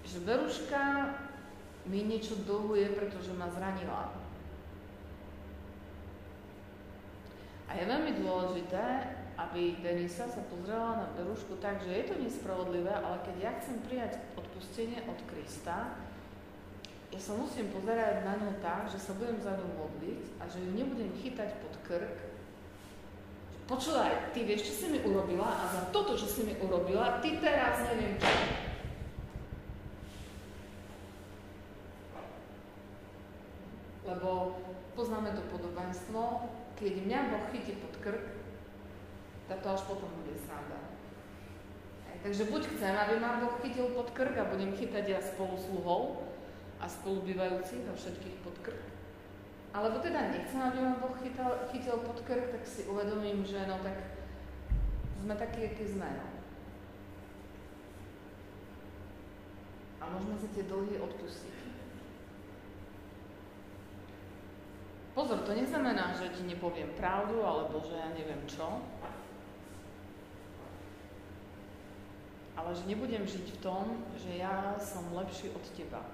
že Beruška mi niečo dlhuje, pretože ma zranila. A je veľmi dôležité, aby Denisa sa pozrela na Berušku tak, že je to nespravodlivé, ale keď ja chcem prijať odpustenie od Krista, ja sa musím pozerať na ňu tak, že sa budem za ňu modliť a že ju nebudem chytať pod krk. Počúvaj, ty vieš, čo si mi urobila a za toto, čo si mi urobila, ty teraz neviem čo. Lebo poznáme to podobenstvo, keď mňa Boh chytí pod krk, tak to až potom bude sranda. Takže buď chcem, aby ma Boh chytil pod krk a budem chytať ja spolusluhov a spolubývajúcich a všetkých pod krk, alebo teda nechcem, aby ma Boh chytil pod krk, tak si uvedomím, že no tak sme takí, akí sme, no. A môžeme si tie dlhy odpustiť. Pozor, to neznamená, že ti nepoviem pravdu, alebo že ja neviem čo. Ale že nebudem žiť v tom, že ja som lepší od teba.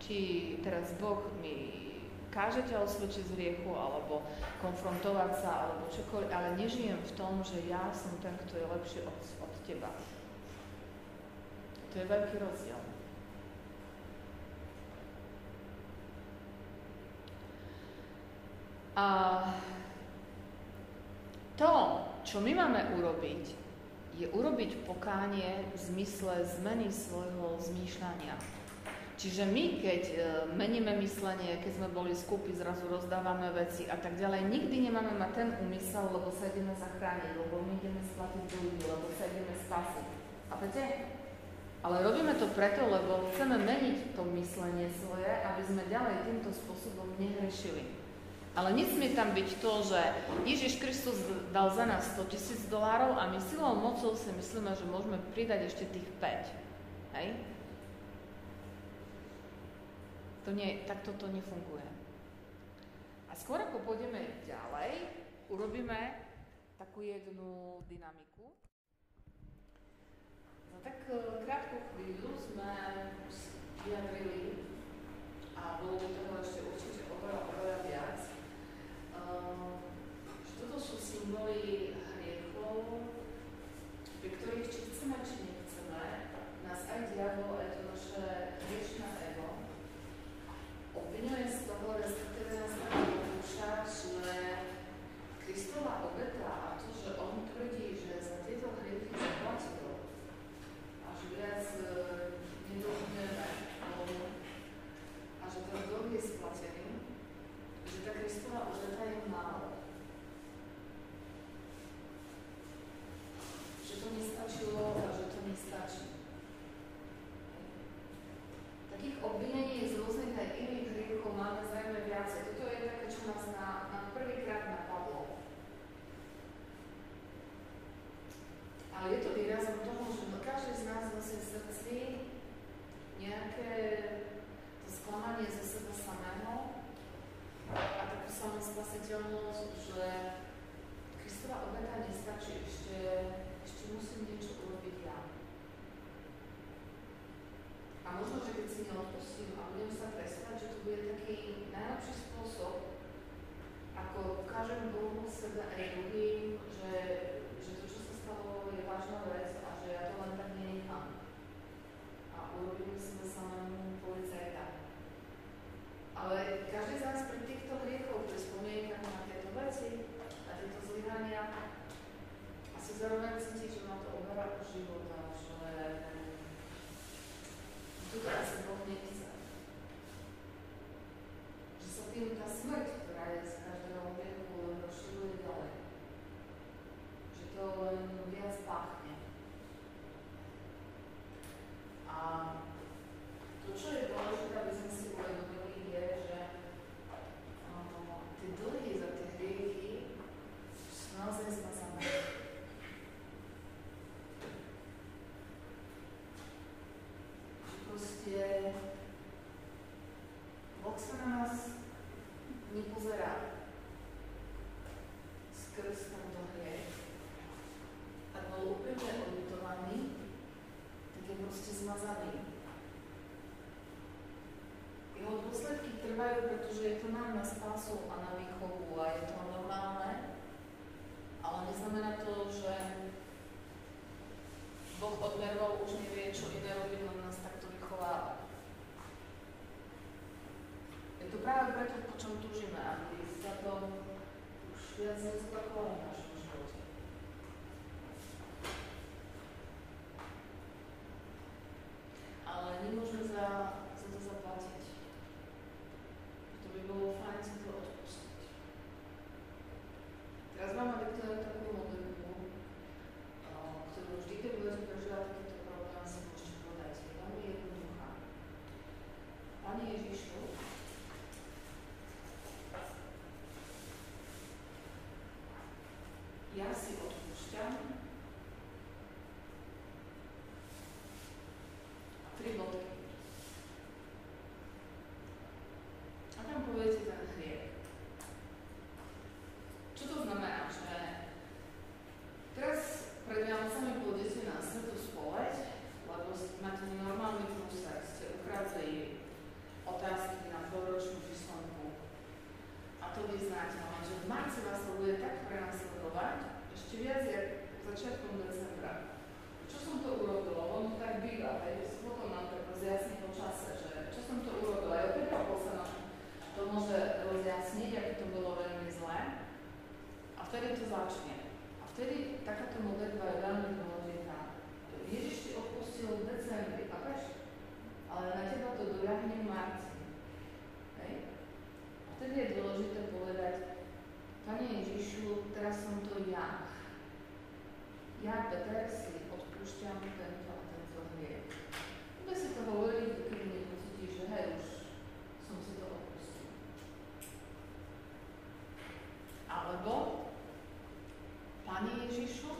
Či teraz Boh mi káže ťa osvedčiť z hriechu, alebo konfrontovať sa, alebo čokoľvek, ale nežijem v tom, že ja som ten, kto je lepší od teba. To je veľký rozdiel. A to, čo my máme urobiť, je urobiť pokánie v zmysle zmeny svojho zmýšľania. Čiže my, keď meníme myslenie, keď sme boli skúpi, zrazu rozdávame veci a tak ďalej, nikdy nemáme mať ten úmysel, lebo sa ideme zachrániť, lebo my ideme splatiť dlhy, lebo sa ideme spasiť. Chápete? Ale robíme to preto, lebo chceme meniť to myslenie svoje, aby sme ďalej týmto spôsobom nehrešili. Ale nesmie tam byť to, že Ježiš Kristus dal za nás $100,000 a my silou mocou si myslíme, že môžeme pridať ešte tých 5. Hej? Takto to nefunguje. A skôr ako pôjdeme ďalej, urobíme takú jednu dynamiku. Za tak krátku chvíľu sme vyjadrili, a bolo by toho ešte určite oveľa viac, že toto sú symboly hriechov, pri ktorých či chceme, či nechceme, nás aj diabol, aj to naše hriešne ego obviňuje z toho, respektíve nás tak pokúša, že Kristova obeta a to, že on tvrdí, že za tieto hriechy zaplatil a že viac nedohodneme a že ten dlh je splatený, že tá Kristova obeta je málo. Že to nestačilo a že to nestačí. Takých obvinení z rôznych aj iných hriechov máme zrejme viacej. Toto je také, čo nás na prvýkrát napadlo. Ale je to výrazom toho, že každý z nás nosí v srdci nejaké to sklamanie zo seba samého a takú samospasiteľnosť, že Kristova obeta nestačí, ešte musím niečo urobiť ja. A možno, že keď si neodpustím a budem sa trestať, že to bude taký najlepší spôsob, ako ukážem Bohu sebe aj druhým, že to, čo sa stalo, je vážna vec a že ja to len tak nenechám. A urobím sebe samému policajta. Ale každý z nás pri týchto hriechoch, pri spomienkach na tieto veci, na tieto zlyhania, asi zároveň cíti, že ma to oberá o života, že tuto asi Boh nechce. Že sa tým tá smrť, ktorá je z každého hriechu, len rozširuje ďalej. Že to len viac páchne. A to, čo je dôležité, aby sme si uvedomili, je, že tie dlhy za tie hriechy sú naozaj zmazané. Proste Boh sa na nás nepozerá skrz tento hriech. Ak bol úplne odľutovaný, tak je proste zmazaný. Jeho dôsledky trvajú, pretože je to nám na spásu a na výchovu a je to normálne, ale neznamená to, že Boh od nervov už nevie, čo iné robiť, len nás takto vychováva. Je to práve preto, po čom túžime, aby sa to už viac nezopakovalo v našom živote. Ale nemôžeme za to zaplatiť. To by bolo fajn si to odpustiť. Teraz máme takú modlitbu. začiatkom decembra. Čo som to urobila? Ono tak býva, hej, potom nám tak rozjasní po čase, že čo som to urobila. Aj o 5 rokov sa nám to môže rozjasniť, ak to bolo veľmi zlé. A vtedy to začne. A vtedy takáto modlitba je veľmi dôležitá. Ježiš ti odpustil v decembri, chápeš? Ale na teba to doľahne v marci. Hej? A vtedy je dôležité povedať, Pane Ježišu, teraz som to ja. Ja, Peter, si odpúšťam tento a tento hriech. Bude si to hovoriť, keď nepocítiš, že hej, už som si to odpustil. Alebo, Pane Ježišu,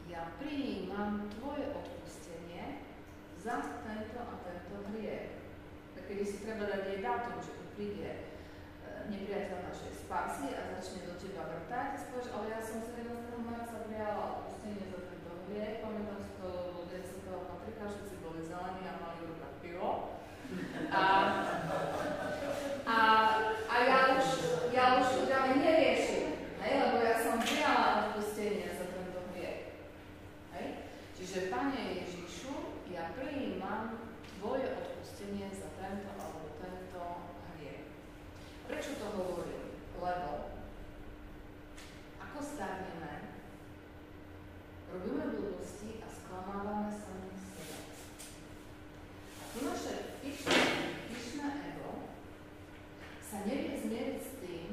ja prijímam Tvoje odpustenie za tento a tento hriech. Tak keď si treba dať jej dátum, že tu príde nepriateľ našej spásy a začne do teba vrtať, a spovieš, ale ja som 17. marca prijala odpustenie za tento hriech, pamätám si to, lebo 10. Patrika, všetci boli zelení a mali v rukách pivo. A ja už to ďalej neriešim, hej, lebo ja som prijala odpustenie za tento hriech. Hej? Čiže, Pane Ježišu, ja prijímam Tvoje odpustenie za tento alebo tento hriech. Prečo to hovorím? Lebo ako starneme, robíme blbosti a sklamávame samých seba. A tu naše pyšné ego sa nevie zmieriť s tým,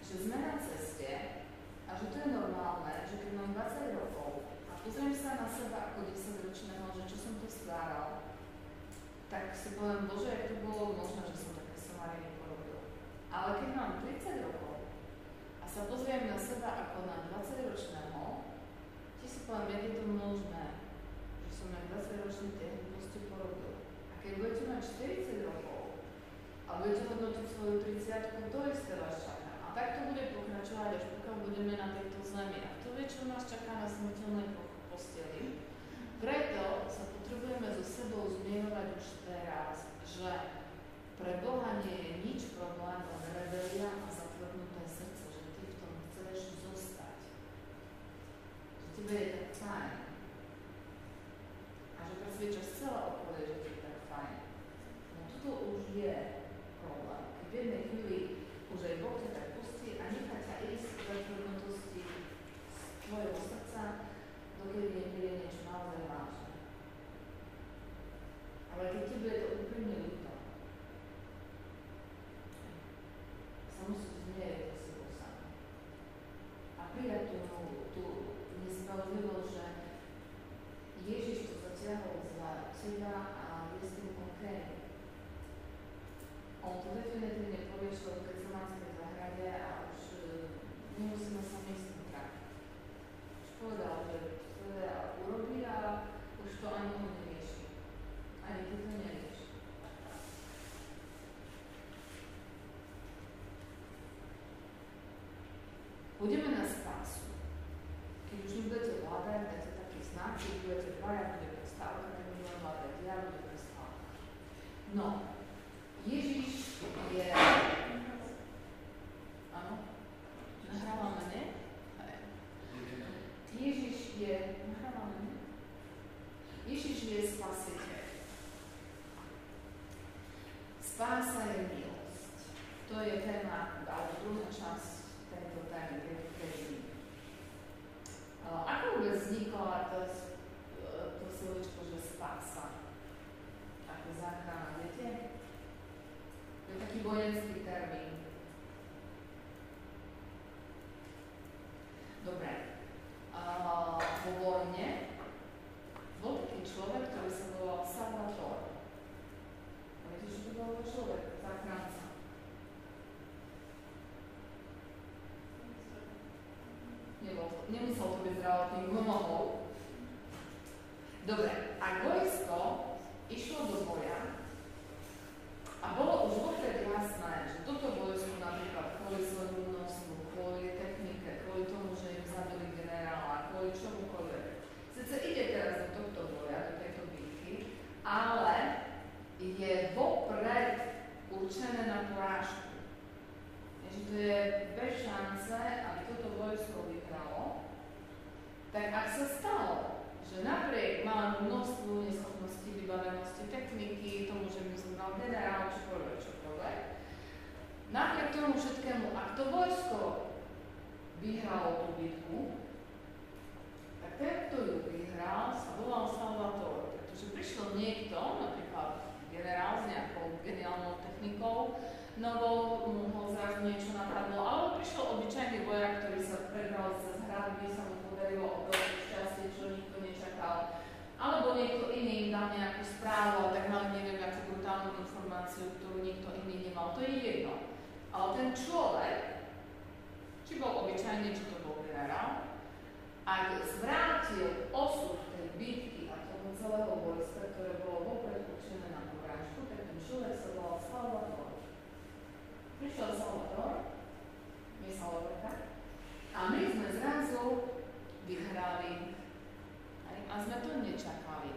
že sme na ceste a že to je normálne, že keď mám 20 rokov a pozriem sa na seba ako 10-ročného, že čo som to stváral, tak si poviem, Bože, jak to bolo možné, že som také somariny porobil. Ale keď mám 30 rokov a sa pozriem na seba ako na 20-ročného, ti si poviem, jak je to možné, že som jak 20-ročný tie hlúposti porobil. A keď budete mať 40 rokov a budete hodnotiť svoju 30-ku, to isté vás čaká. A tak to bude pokračovať, až pokiaľ budeme na tejto zemi. A kto vie, čo nás čaká na smrteľnej posteli? Preto sa potrebujeme so sebou zmierovať už teraz, že pre Boha nie je nič problém, len rebelia a zatvrdnuté srdce, že ty v tom chceš zostať. Že tebe je tak fajn. A že presviečaš celé okolie, že ti je tak fajn. No toto už je problém. Keď v jednej chvíli už aj Boh ťa tak pustí a nechá ťa ísť v zatvrdnutosti z tvojho srdca, dokedy nebude niečo naozaj vážne. Ale keď tebe je to úplne ľúto, sa musíš zmieriť so sebou sám. A prijať tú nespravodlivosť, že Ježiš to zatiahol za teba a je s tým OK. On to definitívne povie v Getsemanskej záhrade a už nemusíme sa my s tým trápiť. Už povedal, že to urobí a už to ani on nerieši. Ani ty to nerieši. Budeme na spásu. Keď už budete vládať, dáte taký znak, keď budete dvaja, bude prestávka, keď budeme vládať ja, bude prestávka. No, Ježiš je... Áno? Nahrávame, ne? Ježiš je... Nahrávame, ne? Ježiš je spasiteľ. Spása je milosť. To je téma, alebo druhá časť tejto témy, keď ako vôbec vznikla to slovičko, že spása? Ako záchrana, viete? To je taký vojenský termín. Dobre. Vo vojne bol taký človek, ktorý sa volal Salvatore. A viete, že to bol človek, záchranca. Nemusel to byť zdravotník, mohol. Dobre, a vojsko išlo do boja a bolo už vopred jasné, že toto vojsko napríklad kvôli svojmu množstvu, kvôli technike, kvôli tomu, že im zabili generála, kvôli čomukoľvek. Sice ide teraz do tohto boja, do tejto bitky, ale je vopred určené na porážku. Takže to je bez šance, aby toto vojsko vyhralo. ak sa stalo, že napriek malému množstvu neschopností, vybavenosti, techniky, tomu, že my sme mal generál, čokoľvek, napriek tomu všetkému, ak to vojsko vyhralo tú bitku, tak ten, kto ju vyhral, sa volal Salvatore, pretože prišiel niekto, napríklad generál s nejakou geniálnou technikou, novou, mu ho zrazu niečo napadlo, alebo prišiel obyčajný vojak, ktorý sa prebral cez hradby, sa mu podarilo obroviť šťastie, čo nikto nečakal, alebo niekto iný im dal nejakú správu, a tak mali neviem akú brutálnu informáciu, ktorú nikto iný nemal, to je jedno. Ale ten človek, či bol obyčajný, či to bol generál, ak zvrátil osud tej bitky a toho celého vojska, ktoré bolo vopred určené na porážku, tak ten človek sa volal Salvatore. Prišiel Salvatore, my Salvatore, a my sme zrazu vyhrali a sme to nečakali.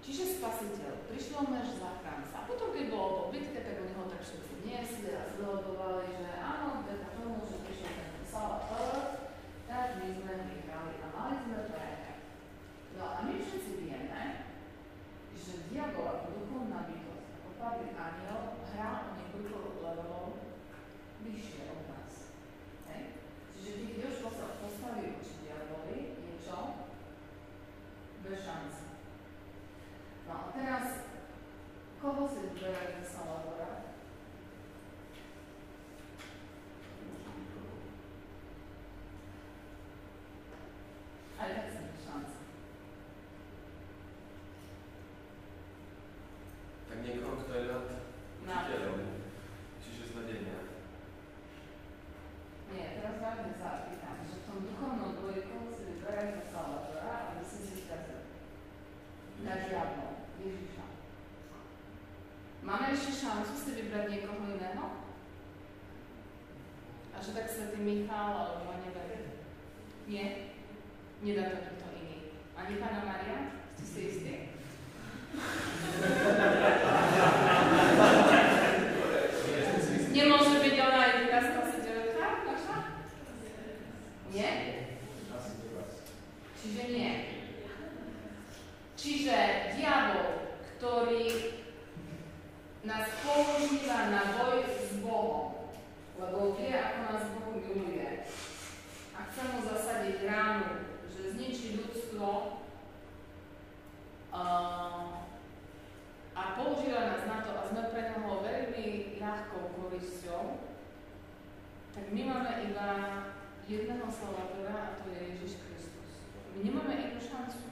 Čiže Spasiteľ, prišiel náš záchranca. A potom, keď bolo po bitke, tak oni ho tak všetci niesli a zveľadovali, že áno, vďaka tomu, že prišiel ten Salvatore, tak my sme vyhrali a mali sme prehrať. No a my všetci vieme, že diabol ako duchovná bytosť, ako padlý aniel, hrá o niekoľko levelov vyššie od nás. Hej? Čiže keď Jožko sa postaví voči diaboli, je čo? Bez šance. No a teraz, koho si vyberať za Salvatora? Aj tak si bez šance. Tak niekoho, kto je nad učiteľom, čiže znadenia. Nie, teraz vážne sa pýtam, že v tom duchovnom dvojku si vyberať za Salvatora, aby si si skazil. Na žiadno, Ježiša. Máme ešte šancu si vybrať niekoho iného? A že tak Svätý Michal, alebo ma neberie? Nie? Nedá to nikto iný. Ani Panna Mária? Ste si istí? Nemôže byť ona aj taká spasiteľka naša? Nie? Čiže nie. Čiže diabol, ktorý nás používa na boj s Bohom, lebo vie, ako nás Boh miluje, a chce mu zasadiť ránu, že zničí ľudstvo a používa nás na to, a sme pre neho veľmi ľahkou korisťou, tak my máme iba jedného Salvatora, a to je Ježiš Kristus. My nemáme inú šancu.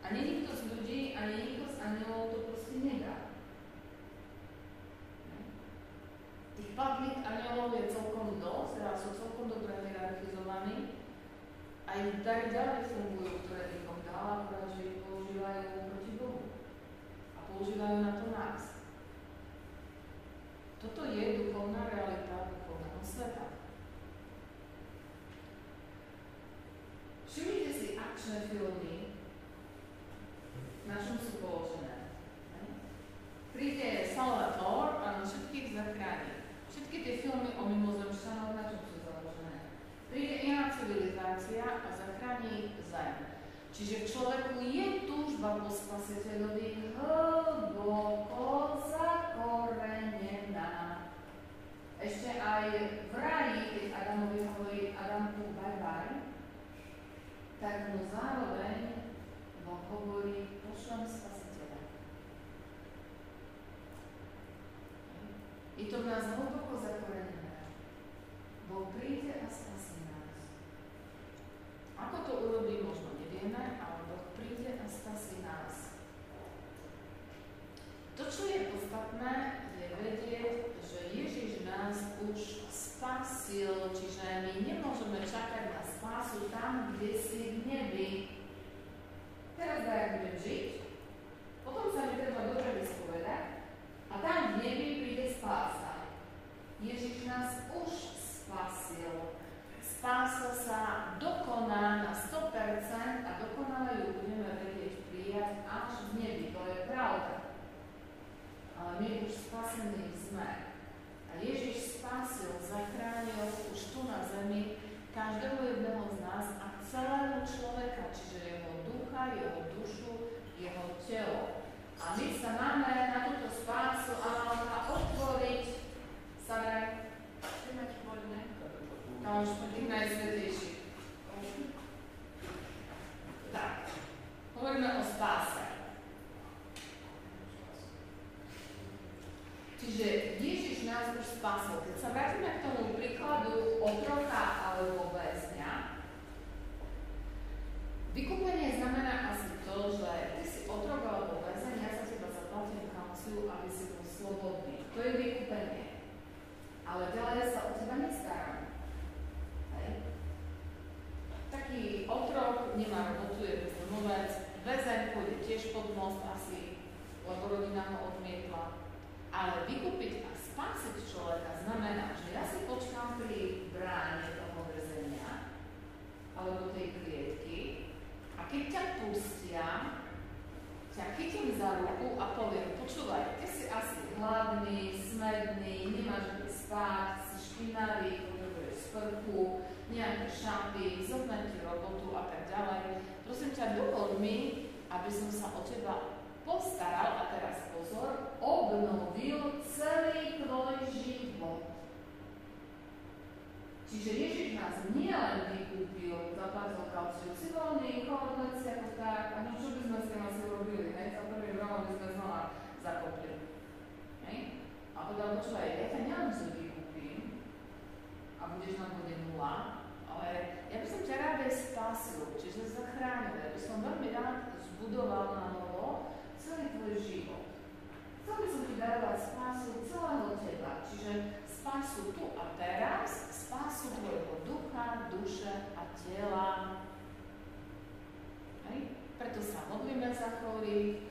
Ani nikto z ľudí, ani nikto z anjelov to proste nedá. Tých padlých anjelov je celkom dosť, teda sú celkom dobre hierarchizovaní. Aj tak ďalej fungujú, ktoré ich Boh dal, akorát, že ich používajú proti Bohu. A používajú na to nás. Toto je duchovná realita duchovného sveta. Všimnite si akčné filmy, na čom sú položené. Príde Salvatore a na všetkých zachráni. Všetky tie filmy o mimozemšťanoch na čom sú založené. Príde iná civilizácia a zachráni zem. Čiže v človeku je túžba po Spasiteľovi hlboko zakorenená. Ešte aj v raji, keď Adamovi hovorí Adamku bye bye, tak mu zároveň Boh hovorí, pošlem Spasiteľa. Je to v nás hlboko zakorenené. Boh príde a spasí nás. Ako to urobí, možno nevieme, ale Boh príde a spasí nás. To, čo je podstatné, je vedieť, že Ježiš nás už spasil, čiže my nemôžeme čakať na spásu tam, kde si v nebi. Teraz ja budem žiť, potom sa mi treba dobre vyspovedať a tam v nebi príde spása. Ježiš nás už spasil. Spása sa dokoná na 100% a dokonale ju budeme vedieť prijať až v nebi. To je pravda. Ale my už spasení sme. A Ježiš spasil, zachránil už tu na zemi každého jedného z nás, jeho dušu, jeho telo. A my sa máme na túto spásu Análka otvoriť samé, čo máte voľné? Tam už tých najsvetejších. Tak, hovoríme o spáse. Čiže Ježiš nás už spásil. Keď sa vrátime k tomu príkladu otroka alebo väzňa, vykúpenie znamená asi to, že ty si otrok alebo väzeň, ja sa teba zaplatím kauciu, aby si bol slobodný. To je vykúpenie. Ale ďalej sa o teba nestaram. Hej. Taký otrok nemá robotu, je bezdomovec, väzeň pôjde tiež pod most asi, lebo rodina ho odmietla. Ale vykúpiť a spásiť človeka znamená, že ja si počkám pri bráne toho väzenia alebo tej klietky a keď ťa pustia, ťa chytím za ruku a poviem, počúvaj, ty si asi hladný, smedný, nemáš kde spať, si špinavý, potrebuješ sprchu, nejaké šampy, zobnem ti robotu a tak ďalej. Prosím ťa, dovol mi, aby som sa o teba postaral, a teraz pozor, obnovil celý tvoj život. Čiže Ježiš nás nielen vykúpil, zaplatil kauciu, si voľný, chod, si ako tak, a no čo by sme s tým asi urobili, hej? Za prvým rohom by sme znova zakopli. Hej? A povedal, počúvaj, ja ťa nielen, že vykúpim a budeš na bode 0, ale ja by som ťa rád aj spasil, čiže zachránil, ja by som veľmi rád zbudoval na novo celý tvoj život. Chcel by som ti darovať spásu celého teba, čiže spásu tu a teraz, spásu tvojho ducha, duše a tela. Hej? Preto sa modlíme za chorých,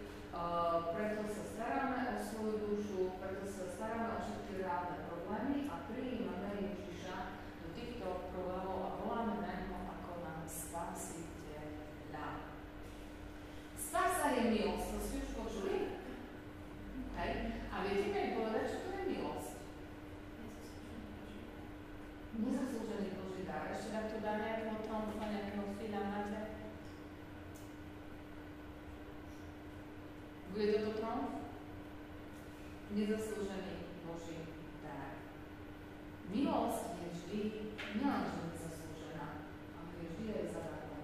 preto sa staráme o svoju dušu, preto sa staráme o všetky reálne problémy a prijímame Ježiša do týchto problémov a voláme na ňo ako na spásiteľa. Spása je milosť, to ste už počuli? Hej? A viete mi povedať, čo to je milosť? Nezaslúžený Boží dar. Ešte tak to dá nejakého tromfa, nejakého fila máte? Bude toto tromf? Nezaslúžený Boží dar. Milosť je vždy nielenže nezaslúžená, ale je vždy aj zadarmo.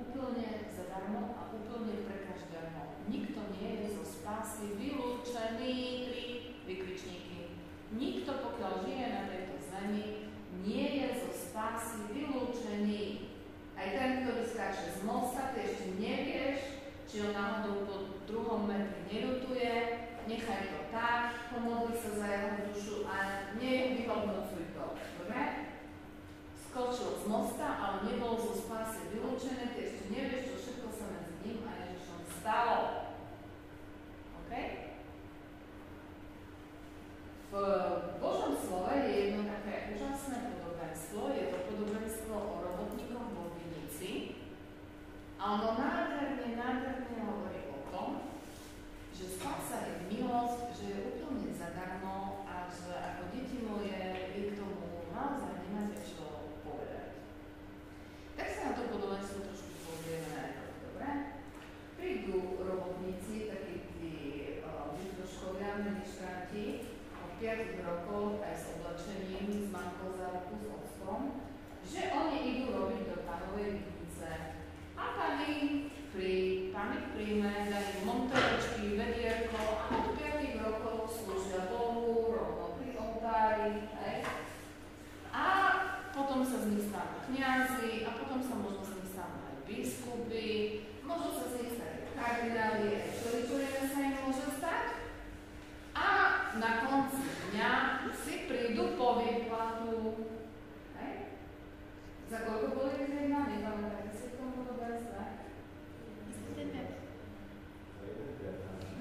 Úplne zadarmo a úplne pre každého. Nikto nie je zo spásy vylúčený, 3 vykričníky. Nikto, pokiaľ žije na tejto zemi, nie je zo spásy vylúčený. Aj ten, ktorý skáče z mosta, ty ešte nevieš, či on náhodou po 2. metri neľutuje, nechaj to tak, pomodli sa za jeho dušu a nevyhodnocuj to. Dobre? Skočil z mosta, ale nebol zo spásy vylúčený, ty ešte nevieš, čo všetko sa medzi ním a Ježišom stalo. OK? V Božom slove je jedno také úžasné podobenstvo, je to podobenstvo o robotníkoch vo vinici a ono nádherne hovorí o tom, že spása je milosť, že je úplne zadarmo a že ako deti moje vy k tomu naozaj nemáte čo povedať. Tak sa na to podobenstvo trošku pozrieme najprv, dobre? Prídu robotníci, takí tí vytvočkovia, ministranti, 5 rokov aj s oblečením, s mankou za ruku, s octom, že oni idú robiť do pánovej vinice. A pani príjme, dajú monteročky, vedierko a od 5 rokov slúžia Bohu, rovno pri oltári, hej. A potom sa z nich stanú kňazi a potom sa možno z nich stanú aj biskupy, možno sa z nich stanú kardináli, aj čo sa im môže stať. A na konci dňa si prídu po výplatu. Hej? Za koľko boli vyzriedná? Nepamätáte si v tom podobenstve?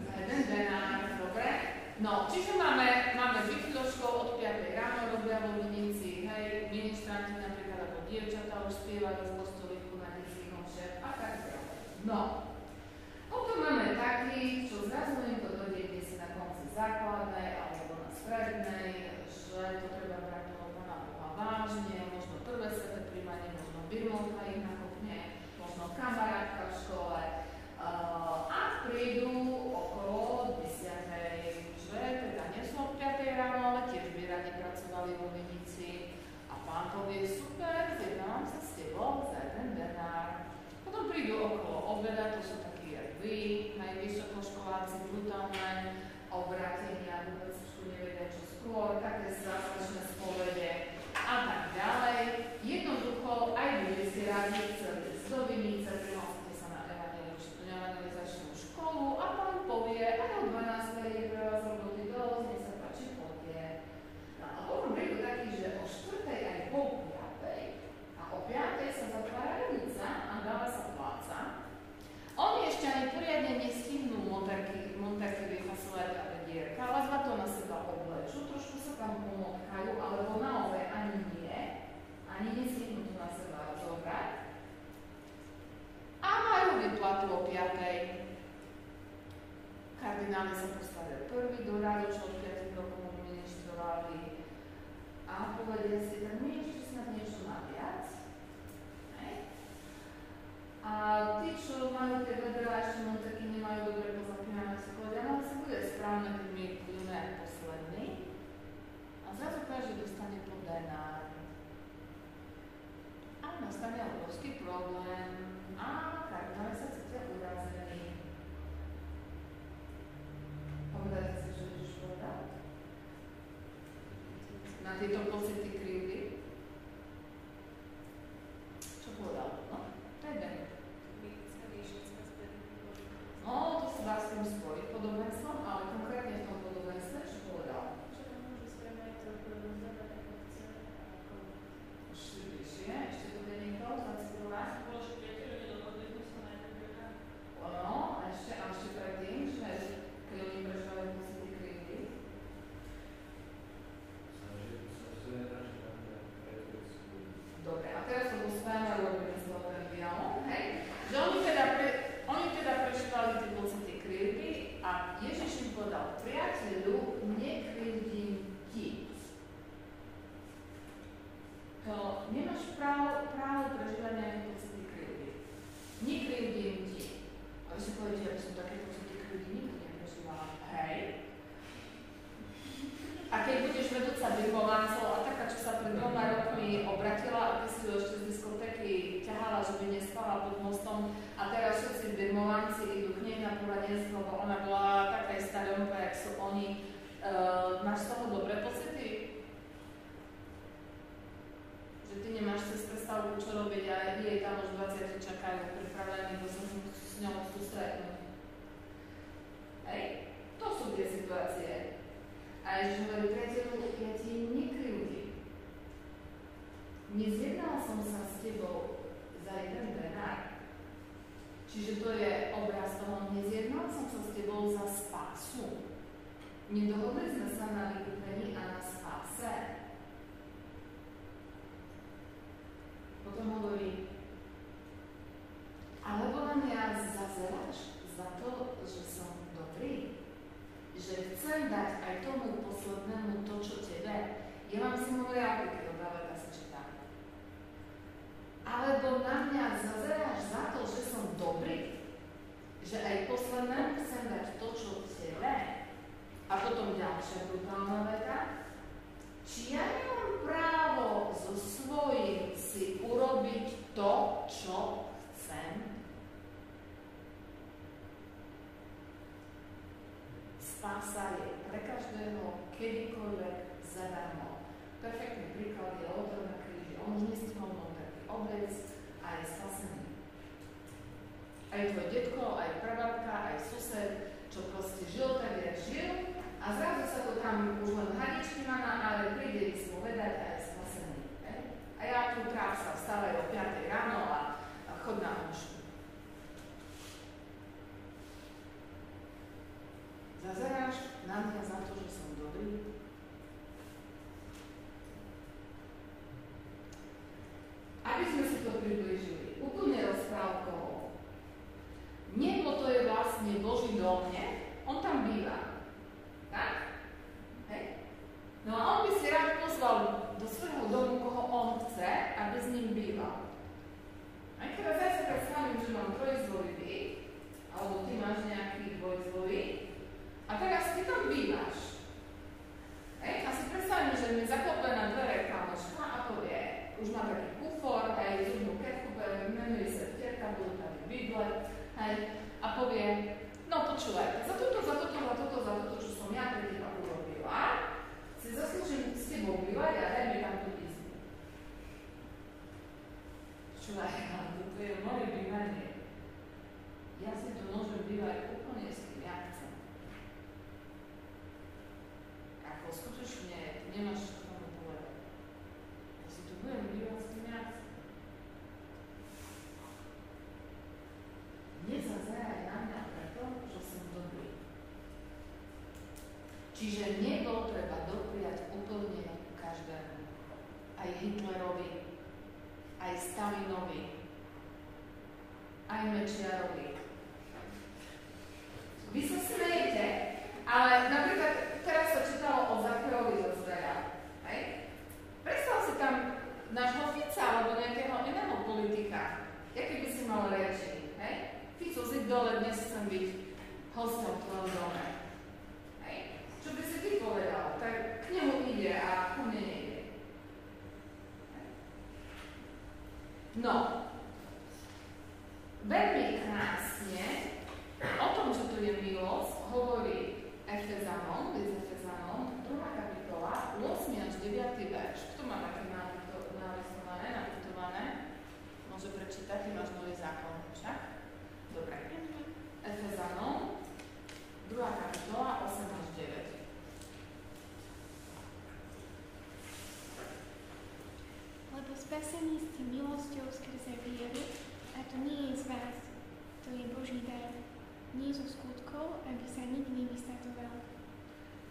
Za 1 denár, dobre? No, čiže máme vychľočkov od 5 ráno, robia vo vinici, hej, ministranti napríklad ako dievčatá už spievajú z kostolíku na detských omšiach a tak ďalej. No, potom máme takých, čo zrazu im to dojde si na konci základnej alebo na strednej, že to treba brať toho Pána Boha vážne, možno prvé sveté príjmanie, možno birmovka ich nakopne, možno nastane obrovský problém a kardinálne sa cítia urazení. Povedali si, že Ježiš povedal? Na tieto pocity krivdy? Čo povedal? No, to je den. No, to sa dá s tým spojiť podobenstvom, ale konkrétne v tom podobenstve, čo povedal? Že nám môže spremať to rozdávať ako chce. Ešte bližšie, ešte tu je niekto, zaciturovať. Bolo, že priateľe nedohodli sme sa na jednom prehľad. Áno, a ešte predtým, že keď oni prežívajú pocity krivdy. Dobre, a teraz to postavíme a robíme z toho ten dialog, hej? Že oni teda prežívali tie pocity krivdy a Ježiš im povedal, priateľu, nekrivdím ti. To nemáš právo prežívať nejaké pocity krivdy. Nekrivdím ti. A vy si poviete, aby som také pocity krivdy nikdy neprežívala. Hej. A keď budeš vedúca birmovancov a taká, čo sa pred 2 rokmi obratila a ty si ju ešte z diskotéky ťahala, že by nespala pod mostom a teraz všetci birmovanci idú k nej na poradenstvo, lebo ona bola taká istá ľompa, jak sú oni. Máš z toho dobré pocity? Že ty nemáš cez predstavku, čo robiť a vy jej tam už 20 čakajú pripravení, bo som s ňou tu stretnúť. Hej? To sú tie situácie. A Ježiš hovorí, priateľu, ja ti nekrivdím. Nezjednal som sa s tebou za jeden denár. Čiže to je obraz toho, nezjednal som sa s tebou za spásu. Nedohodli sme sa na vykúpení a na spáse. Potom hovorí, alebo na mňa zazeráš za to, že som dobrý? Že chcem dať aj tomu poslednému to, čo tebe. Ja vám si hovorila, keď odávať sa čítam. Alebo na mňa zazeráš za to, že som dobrý. Že aj poslednému chcem dať to, čo tebe. A potom ďalšia brutálna veta. Či ja nemám právo so svojím si urobiť to, čo chcem? Spása je pre každého, kedykoľvek, zadarmo. Perfektný príklad je Lotr na kríži. On už nestihol taký obrec a je spasený. Aj tvoj detko, aj prababka, aj sused, čo proste žil tak, jak žil a zrazu sa to tam už len hadičky má na, ale príde si povedať a je spasený. A ja tu krása, vstávaj o 5 ráno a chod na omšu. Zazeráš na mňa za to, že som dobrý? Aby sme si to priblížili, úplne rozprávkovo. Nebo to je vlastne Boží dom, nie? On tam býva. Tak? Hej? No a on by si rád pozval do svojho domu, koho on chce, aby s ním býval. Aj teraz ja sa predstavím, že mám trojizvový byt, alebo ty máš nejaký dvojizvový, a teraz ty tam bývaš. A si predstavím, že mi zaklope na dvere kamoška a povie, už má taký kufor, aj zubnú ketku, menuje sa vtierka, budú tady bydle, a povie, no počúvaj, za toto, čo som ja pre teba urobila, si zaslúžim s tebou bývať a daj mi tam tú izbu. Počúvaj, to je moje bývanie. Ja si tu môžem bývať úplne s tým, ja chcem. Ako skutočne ty nemáš čo tomu povedať. Ja si tu budem bývať s tým, ja chcem. Nezazeraj na mňa preto, že som dobrý. Čiže nebo treba dopriať úplne každému. Aj Hitlerovi, aj Stalinovi, aj Mečiarovi. Vy sa smejete, ale napríklad teraz sa čítalo o Zacheovi zo Zveja. Predstav si tam nášho Fica alebo nejakého iného politika. Jaký by si mal reči? Fico, zíď dole, dnes chcem byť hostom v tvojom dome. Čo by si ty povedal? Tak k nemu ide a ku mne nejde. No, veľmi krásne o tom, že tu je milosť, hovorí Efezanom, list Efezanom, 2. kapitola, 8. až 9. verš. Kto má také naputované? Môže prečítať, ty máš nový zákon, však? Dobre. Efezanom, 2. kapitola, 8 až 9. Lebo spasení ste milosťou skrze vieru, a to nie je z vás, to je Boží dar, nie zo skutkov, aby sa nik nevystatoval.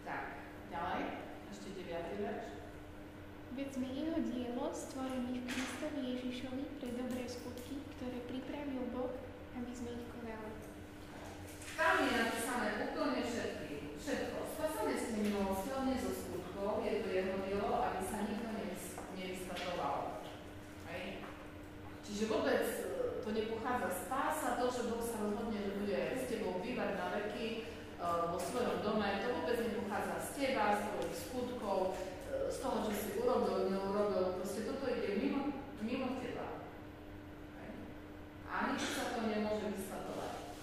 Tak, ďalej, ešte 9. verš. Veď sme jeho dielo, stvorení v Kristovi Ježišovi pre dobré skutky, ktoré pripravil Boh, aby sme ich konali. Tam je napísané úplne všetko. Spasené ste milosťou, nie zo skutkov, je to jeho dielo, aby sa nikto nevystatoval. Čiže vôbec to nepochádza z spása, to, že Boh sa rozhodne, že bude s tebou bývať na veky vo svojom dome, to vôbec nepochádza z teba, z tvojich skutkov, z toho, čo si urobil, neurobil, proste toto ide mimo teba. A nič sa to nemôže vystatovať.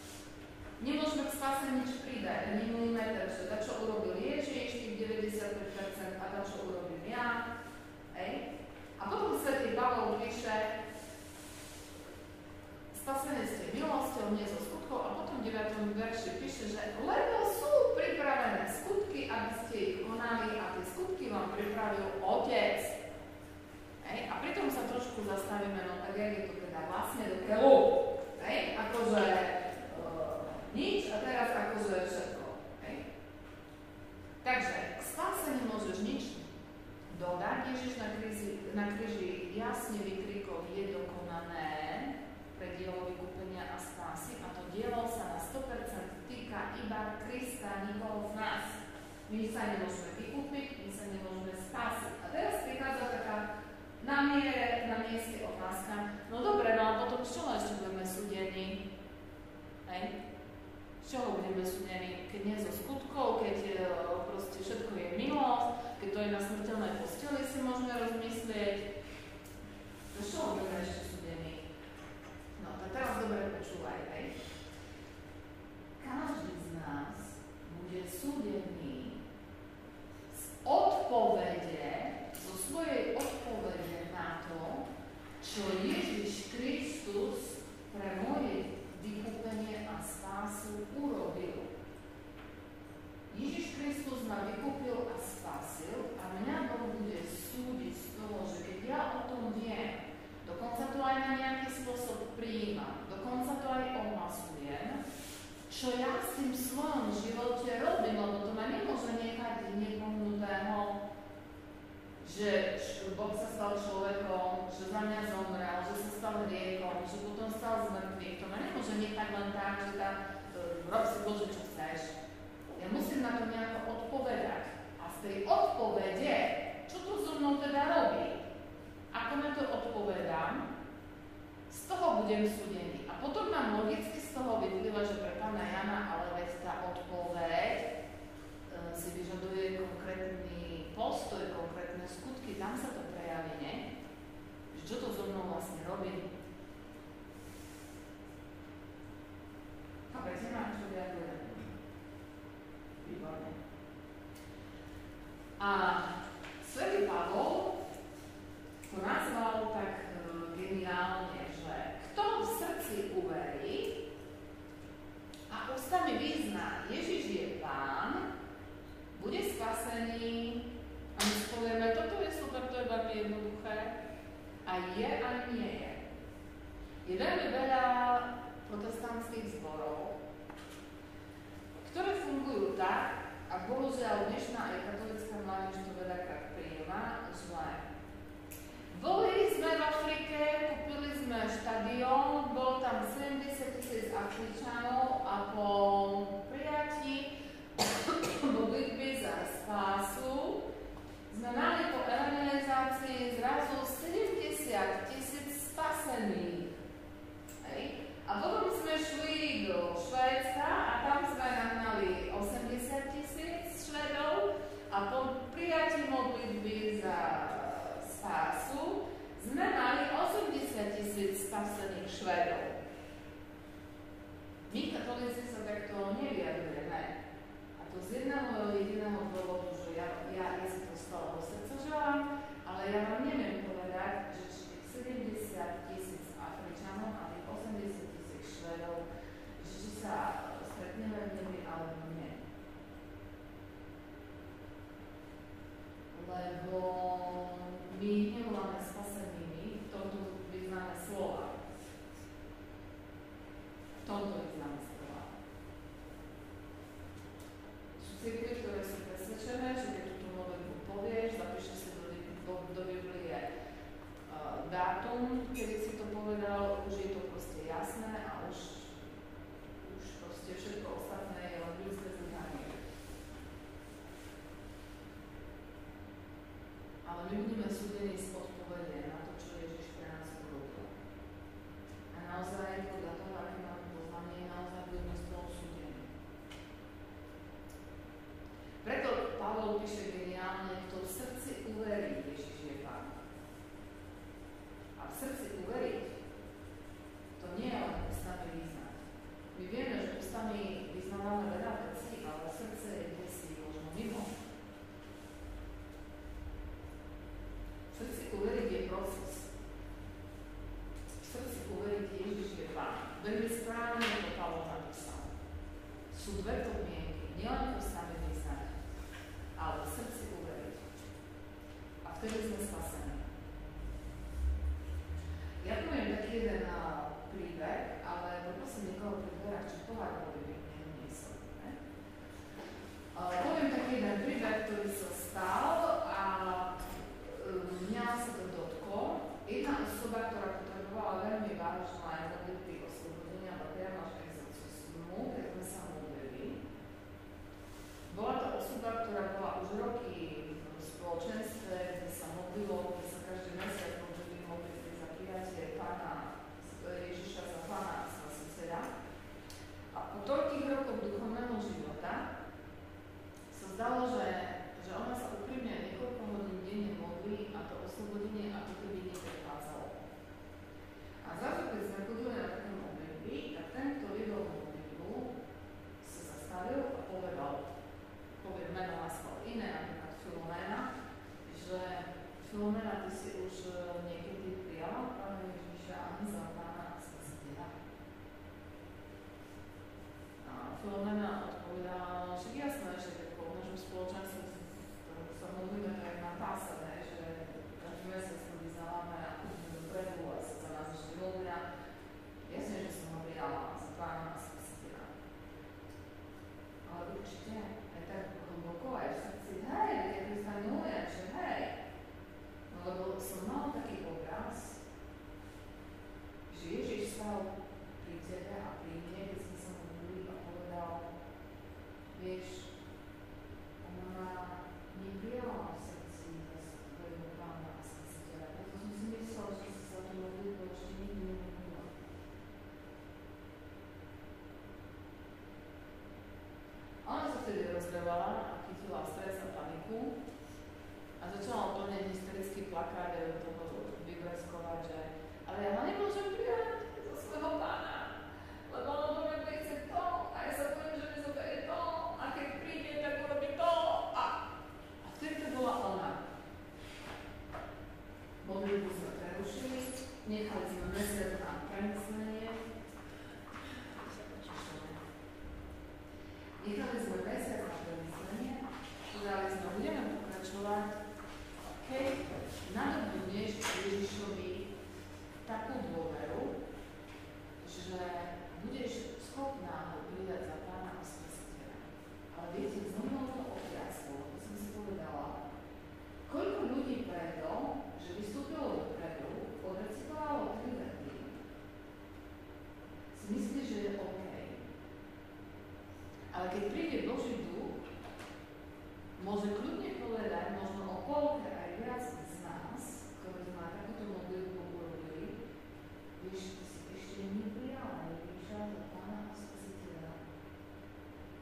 Nemôžeme k spáse nič pridať, ani milimeter, že da čo urobil Ježiš, tých 95%, a da čo urobím ja. A potom svätý Pavol píše, spasené ste milosťou, nie zo skutkov, a potom v 9. verši píše, že lebo sú pripravené skutky, aby ste ich konali, a tie skutky vám pripravil Otec. A pritom sa trošku zastavíme, no tak jak je to teda vlastne do keľu. Akože nič a teraz akože všetko. Takže k spáse nemôžeš nič dodať. Ježiš na kríži jasne vykrikol, je dokonané pre dielo vykúpenia a spásy, a to dielo sa na 100% týka iba Krista, nikoho z nás. My sa nemôžeme vykúpiť, my sa nemôžeme spásiť. A teraz prichádza taká na mieste otázka, no dobre, no a potom z čoho ešte budeme súdení? Z čoho budeme súdení? Keď nie zo skutkov, keď proste všetko je milosť, keď to je na smrteľnej posteli, si môžeme rozmyslieť, z čoho budeme ešte súdení? No, tak teraz dobre počúvaj, Každý z nás bude súdený z odpovede, zo svojej odpovede na to, čo Ježiš Kristus pre moje vykúpenie a spásu urobil. Ježiš Kristus ma vykúpil a spásil, a mňa Boh bude súdiť z toho, že keď ja o tom viem, dokonca to aj na nejaký spôsob prijímam, dokonca to aj ohlasujem, čo ja s tým v svojom živote robím, lebo to ma nemôže nechať nepohnutého, že Boh sa stal človekom, že za mňa zomrel, že sa stal hriekom, že potom stal z mŕtvych. To ma nemôže nechať len tak, že rob si Bože, čo chceš. Ja musím na to nejako odpovedať. A z tej odpovede, čo to so mnou teda robí? Ako na to odpovedám, z toho budem súdený. A potom nám logicky z toho vyplýva, že pre pána Jana, ale veď tá odpoveď si vyžaduje konkrétny postoj, konkrétne skutky, tam sa to prejaví, nie? Že čo to so mnou vlastne robí? Chápete ma, čo vyjadrujem? Výborne. A svätý Pavol to nazval tak geniálne, že kto v srdci uverí a ústami vyzná, Ježiš je Pán, bude spasený. A my povieme, toto je super, to je veľmi jednoduché. A je, a nie je. Je veľmi veľa protestantských zborov, ktoré fungujú tak, a bohužiaľ dnešná aj katolická mládež to veľakrát prijíma zle. Boli sme v Afrike, kúpili sme štadión, bolo tam 70 000 Afričanov a po prijatí modlitby za spásu sme mali po evangelizácii zrazu 70 000 spasených. A potom sme šli do Švédska a tam sme nahnali 80 000 Švédov a po prijatí modlitby za spásu sme mali 80 000 dátum, kedy si to povedal, už je to proste jasné a už proste všetko ostatné je len ľudské zlyhanie. Ale my budeme súdení z odpovede na to, čo Ježiš pre nás urobil. A naozaj podľa toho, aké máme poznanie, naozaj budeme spolu súdení. Preto Pavol píše geniálne, kto v srdci uverí, Ježiš je Pán. A v srdci uveriť, to nie je len ústami vyznať. My vieme, že ústami vyznávame veľa vecí, ale srdce je desi možno mimo. V srdci uveriť je proces. V srdci uveriť Ježiš je Pán. Veľmi správne to Pavol napísal. Sú dve podmienky, nielen ústami vyznať, ale v srdci uveriť. A vtedy sme spasení. Ja poviem taký jeden príbeh, ale poprosím niekoho pri dverách, či pohľadový by niesol. Poviem taký jeden príbeh, ktorý sa stal a mňa sa to dotklo. Jedna osoba, ktorá potrebovala veľmi vážne modlitby oslobodenia priamo až exorcizmu, keď sme sa modlili. Bola to osoba, ktorá bola už roky v spoločenstve, kde sa modlilo, kde sa každý mesiac modlili za prijatie Pána Ježiša za Pána a Spasiteľa. A po toľkých rokoch duchovného života sa zdalo, že ona sa úprimne niekoľko hodín denne modlí a to oslobodenie ako keby nepreplácalo. A zrazu, keď sme chodili na také modlitby, tak ten, kto viedol modlitbu, sa zastavil a povedal, poviem meno naskôr iné, napríklad Filoména, že Filoména, ty si už niekedy prijala Pána Ježiša za Pána a Spasiteľa. A Filoména odpovedala, že jasné, že po našom spoločenstve sa modlíme tak na pásané, že každý mesiac to vyznávame a chodíme dopredu a sa za nás ešte modlia. Jasne, že som ho prijala za Pána a Spasiteľa. Ale určite aj tak hlboko, aj v srdci, hej, ja Krista milujem, že hej. No lebo som mal taký obraz, že Ježiš stal pri tebe a pri mne, keď sme sa modlili a povedal, vieš, ona ma neprijala v srdci za svojho Pána a Spasiteľa. Preto som si myslel, že si sa to modlitbou ešte nikdy nemodlila. Ona sa vtedy rozrevala a chytila stres a paniku a začala úplne hystericky plakať a do toho vybreskovať, že ale ja ma nemôžem prijať zo svojho Pána, lebo on do mňa chce to a ja sa poviem, že nezoberie to a keď príde, tak urobí to a vtedy to bola ona. Modlitbu sme prerušili, nechali sme mesiac na premyslenie. Nechali sme mesiac na premyslenie, povedali sme, budeme pokračovať, keď nadobudneš Ježišovi takú dôveru, že budeš schopná ho prijať za Pána a Spasiteľa. Ale viete, znamenalo to otriaslo, to som si povedala, koľko ľudí preto, že vystúpilo dopredu, odrecitovalo 3 vety, si myslí, že je OK. Ale keď príde Boží duch, môže kľudne povedať, možno o polke aj viac z nás, ktorí sme takúto modlitbu urobili, vieš, ty si ešte neprijala Ježiša za Pána a Spasiteľa,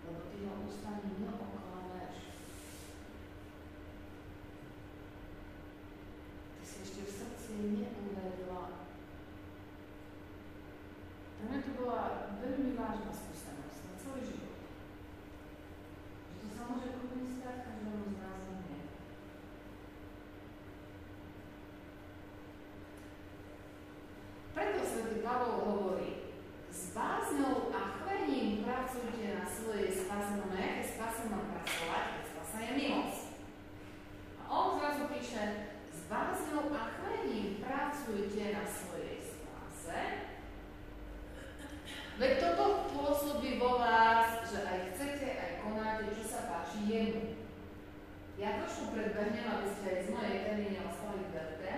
lebo ty ho ústami neoklameš. Ty si ešte v srdci neuverila. Pre mňa to bola veľmi vážna skúsenosť na celý život. Že to sa môže kľudne stať každému z nás a mne. Preto svätý Pavol hovorí, s bázňou a chvením pracujte na svojej spase. No jaké spase mám pracovať, keď spasa je milosť. A on zrazu píše, s bázňou a chvením pracujte na svojej spase. Veď toto pôsobí vo vás, že aj chcete, aj konáte, čo sa páči jemu. Ja trošku predbehnem, aby ste aj z mojej témy neostali verte,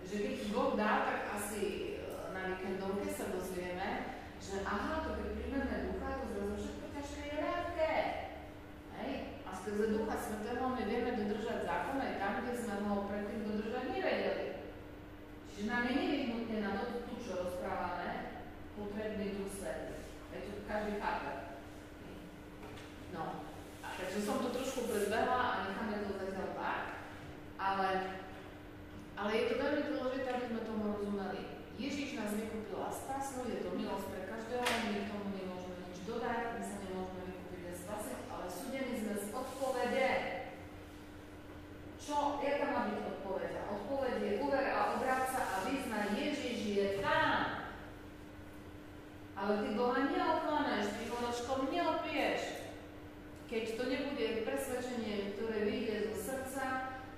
že keď Boh dá, tak asi na víkendovke sa dozvieme, že aha, to keď príjmeme ducha, to zrazu všetko ťažké je ľahké. Hej? A skrze Ducha Svätého my vieme dodržať zákon aj tam, kde sme ho predtým dodržať nevedeli. Čiže nám je nevyhnutne na to, čo rozprávame, potrebný Duch Svätý. Veď to každý chápe. No, takže som to trošku prezbehla a necháme to zatiaľ tak, ale je to veľmi dôležité, aby sme tomu rozumeli. Ježiš nás vykúpil a spasol, je to milosť pre každého, my k tomu nemôžeme nič dodať, my sa nemôžeme vykúpiť a spasiť, ale súdení sme z odpovede. Jaká má byť odpoveď? Odpoveď je uver a obráť sa a vyznaj, Ježiš je tam. Ale ty Boha neoklameš, ty vonočkom neopiješ. Keď to nebude presvedčenie, ktoré vyjde zo srdca,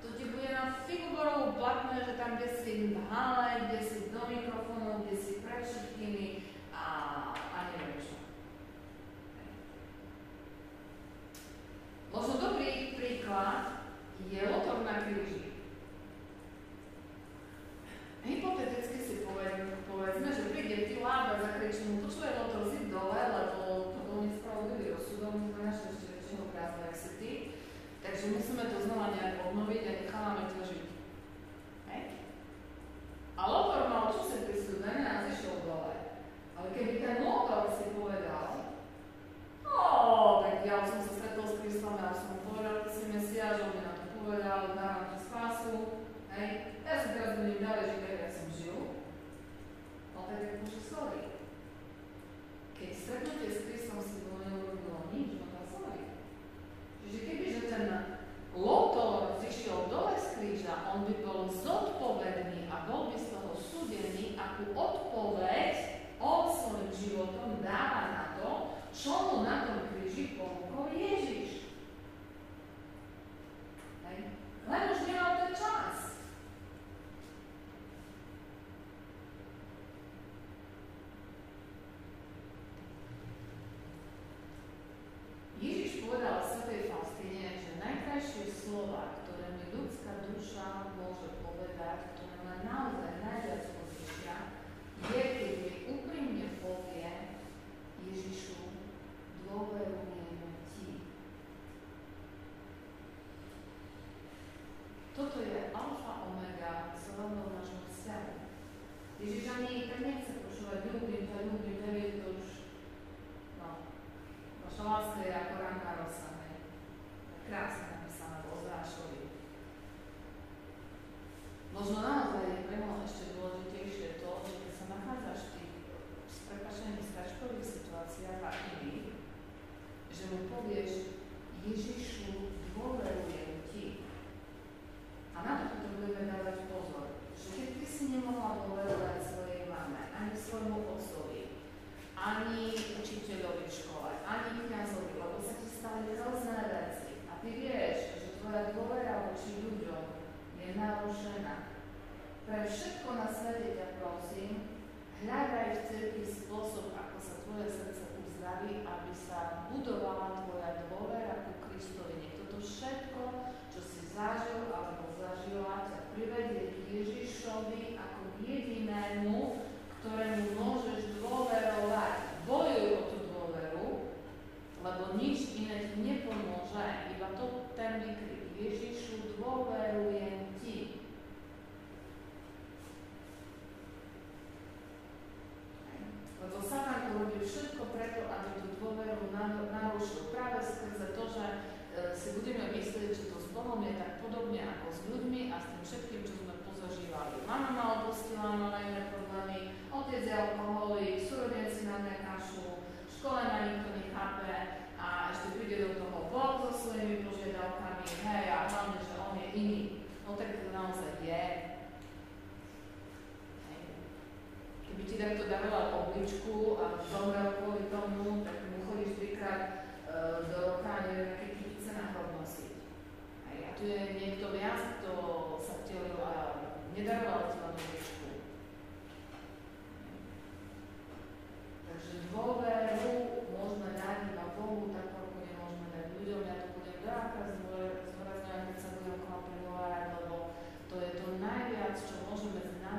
to ti bude na figu borovú platné, že tam, kde si v hale, kde si do mikrofónu, kde si pred všetkými a neviem čo. Možno dobrý príklad je lotor na kríži. Hypoteticky si povedzme, že príde Pilát a zakričí mu, počúvaj lotor, zid dole, lebo to bol nespravodlivý rozsudok, my sme našli ešte väčšieho prázdna, jak si ty. Takže musíme to znova nejak obnoviť a nechávame ťa žiť. Hej? A lotor mal čo sa prisúdené a zišiel dole. Ale keby ten lotor si povedal, tak ja som sa stretol s Kristom a som mu povedal, ty si Mesiáš, on mi na to povedal, dávam ti spásu, hej, ja si teraz budem ďalej žiť, tak ja som žil, no tak akože sorry. Keď stretnutie s Kristom si bolo neurobilo nič, no tak sorry. Čiže kebyže ten lotor zišiel dole z kríža, on by bol zodpovedný a bol by z toho súdený, akú odpoveď on svojim životom dáva na to, čo mu na tom kríži ponúkol Ježiš. Len už nemal ten čas. Ježiš povedal svätej Faustine, že najkrajšie slova, ktoré mi ľudská duša môže povedať, ktoré ma naozaj najviac potešia, je, keď mi úprimne povie Ježišu, dôverujeme ti. Toto je alfa omega celého nášho vzťahu. Ježiš ani tak nechce počúvať, ľúbim ťa, to už, vaša láska je ako ranná rosa, hej. Krásne napísaná v Ozrášovi. Možno naozaj je pre mňa ešte dôležitejšie to, že keď sa nachádzaš v tých s prepáčením straškových situáciách a iných, že mu povieš, Ježišu, dôverujem ti. A na to potrebujeme dávať pozor, že keď ty si nemohla dôverovať svojej mame, ani svojmu otcovi, ani učiteľovi v škole, ani kňazovi, lebo sa ti stali rôzne veci. A ty vieš, že tvoja dôvera voči ľuďom je narušená. Pre všetko na svete ťa prosím, hľadaj v cirkvi spôsob, ako sa tvoje srdce uzdraví, aby sa budovala tvoja dôvera ku Kristovi. Nech toto všetko, čo si zažil alebo zažila, ťa privedie k Ježišovi ako k jedinému, ktorému môžeš dôverovať. Bojuj o tú dôveru, lebo nič iné ti nepomôže, iba to ten vykrik. Ježišu, dôverujem ti. Lebo Satan to robí všetko preto, aby tú dôveru narušil. Práve skrze to, že si budeme myslieť, že to s Bohom je tak podobne ako s ľuďmi a s tým všetkým, čo sme pozažívali. Mama ma opustila, mala iné problémy, otec je alkoholik, súrodenci na mňa kašu, v škole ma nikto nechápe a ešte príde do toho Boh so svojimi požiadavkami, hej, a hlavne, že on je iný. No tak to naozaj je. Keby ti takto daroval obličku a zomrel kvôli tomu, tak mu chodíš 3-krát do roka, neviem, aké kytice na hrob nosiť. A tu je niekto viac, kto sa vtelil a nedaroval ti len obličku. Takže dôveru môžeme dať iba Bohu, tak ako nemôžeme dať ľuďom. Ja to budem veľakrát zdôrazňovať, keď sa budem okolo prihovárať, lebo to je to najviac, čo môžeme znamenať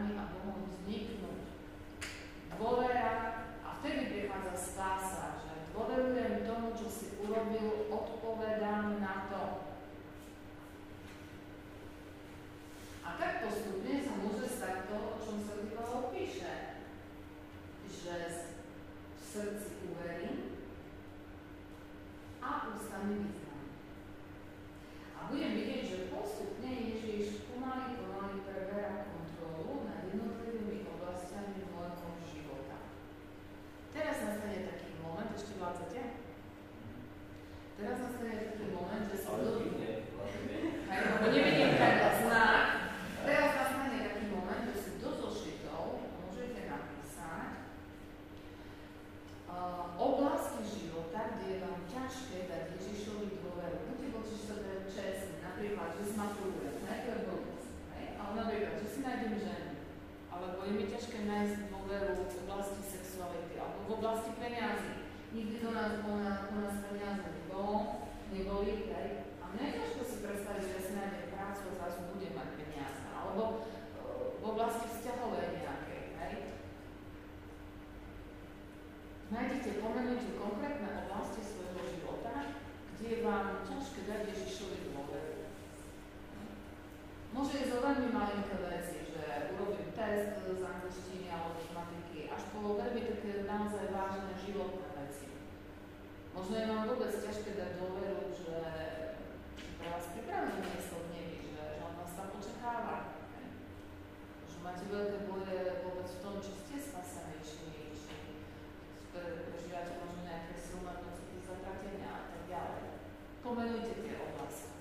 ťažké nájsť dôveru v oblasti sexuality alebo v oblasti peniazy. Nikdy do nás peniaze neboli, hej. A mne je ťažko si predstaviť, že ja si nájdem prácu a zrazu budem mať peniaze. Alebo v oblasti vzťahovej nejakej, hej. Pomenujte konkrétne oblasti svojho života, kde je vám ťažké dať Ježišovi dôveru. Môže ísť o veľmi malinké veci, že urobím test z angličtiny alebo z matiky, až po veľmi také naozaj vážne životné veci. Možno je vám vôbec ťažké dať dôveru, že pre vás pripravené miesto v nebi, že on vás tam očakáva. Že máte veľké boje vôbec v tom, či ste spasení, či prežívate možno nejaké silné pocity zatratenia a tak ďalej. Pomenujte tie oblasti.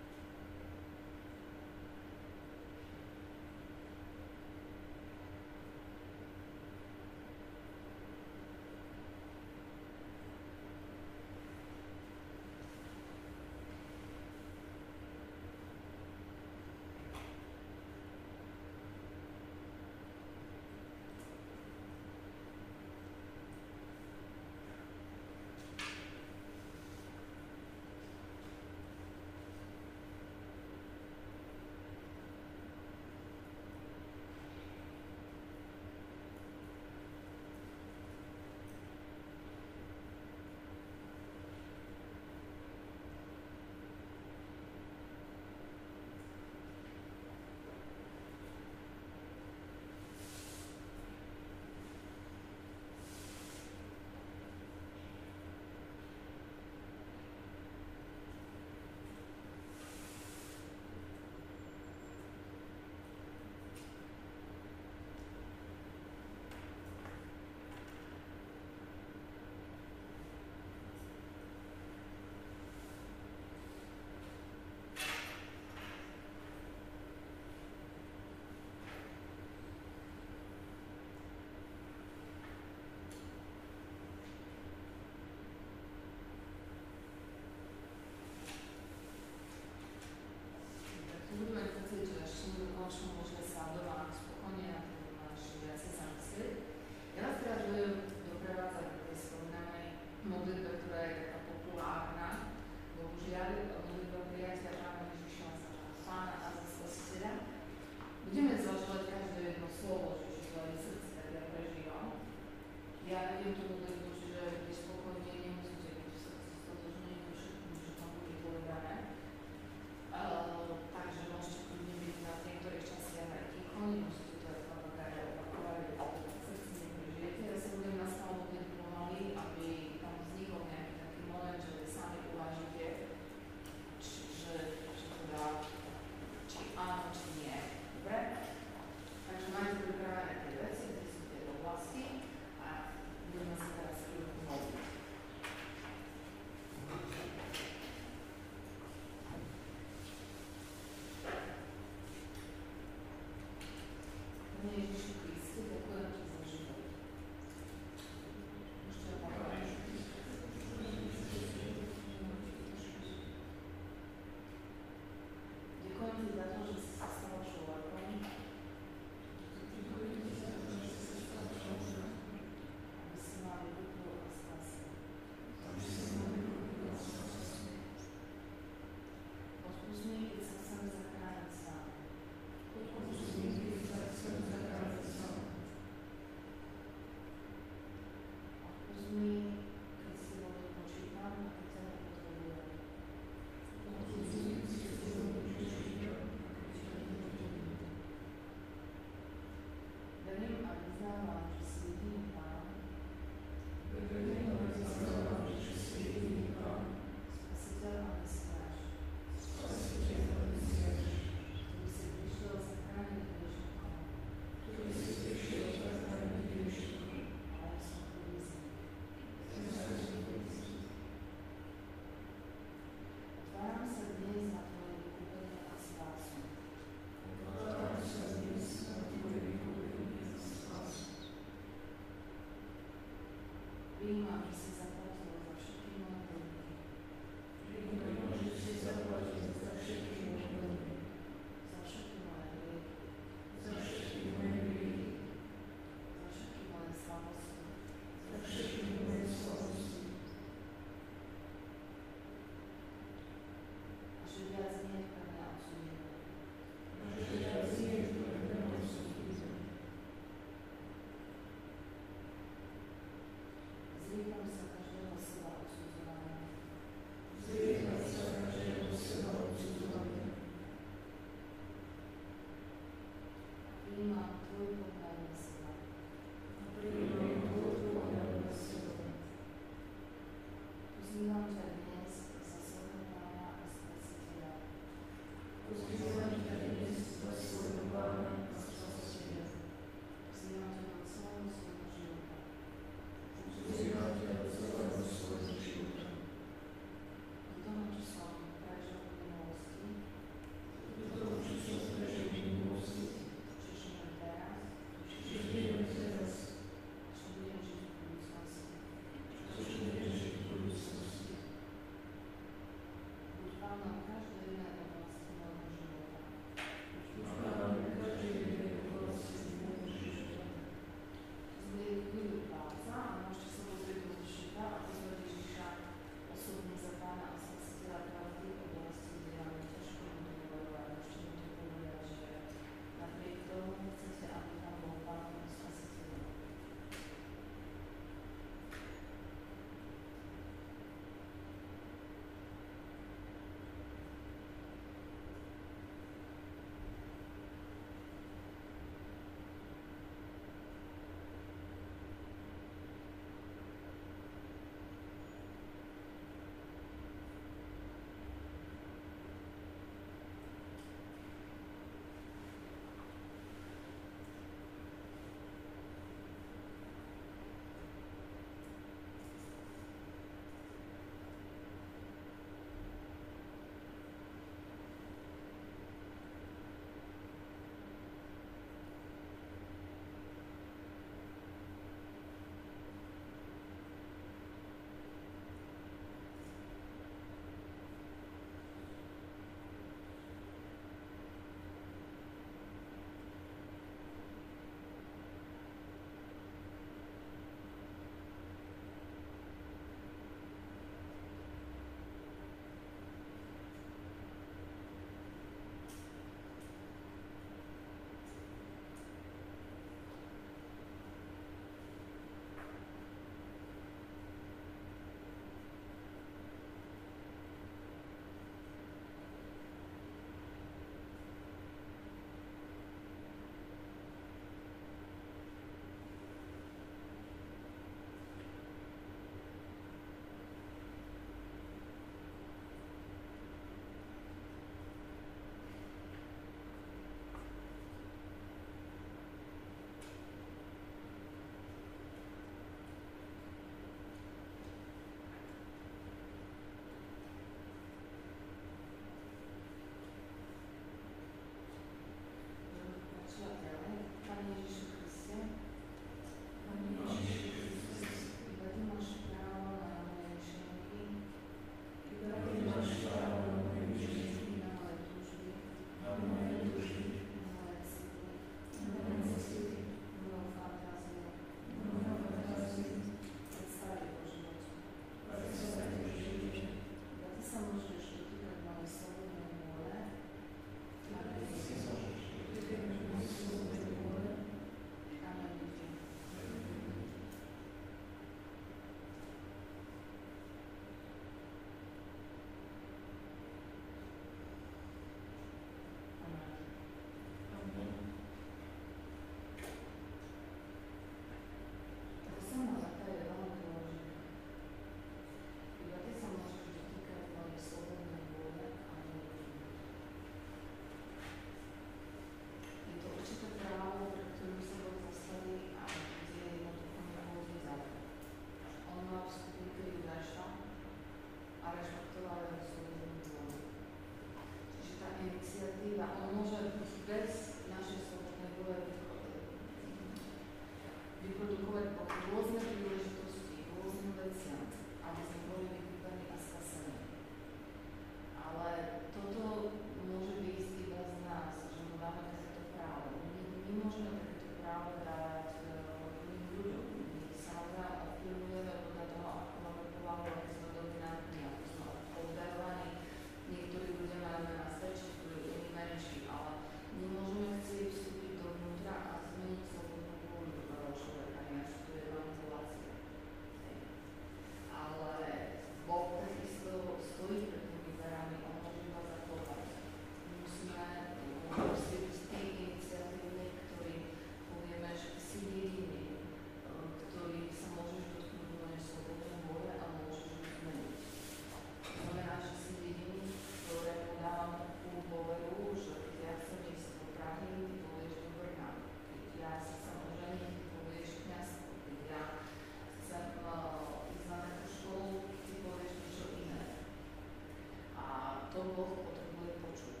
Boh potrebuje počuť,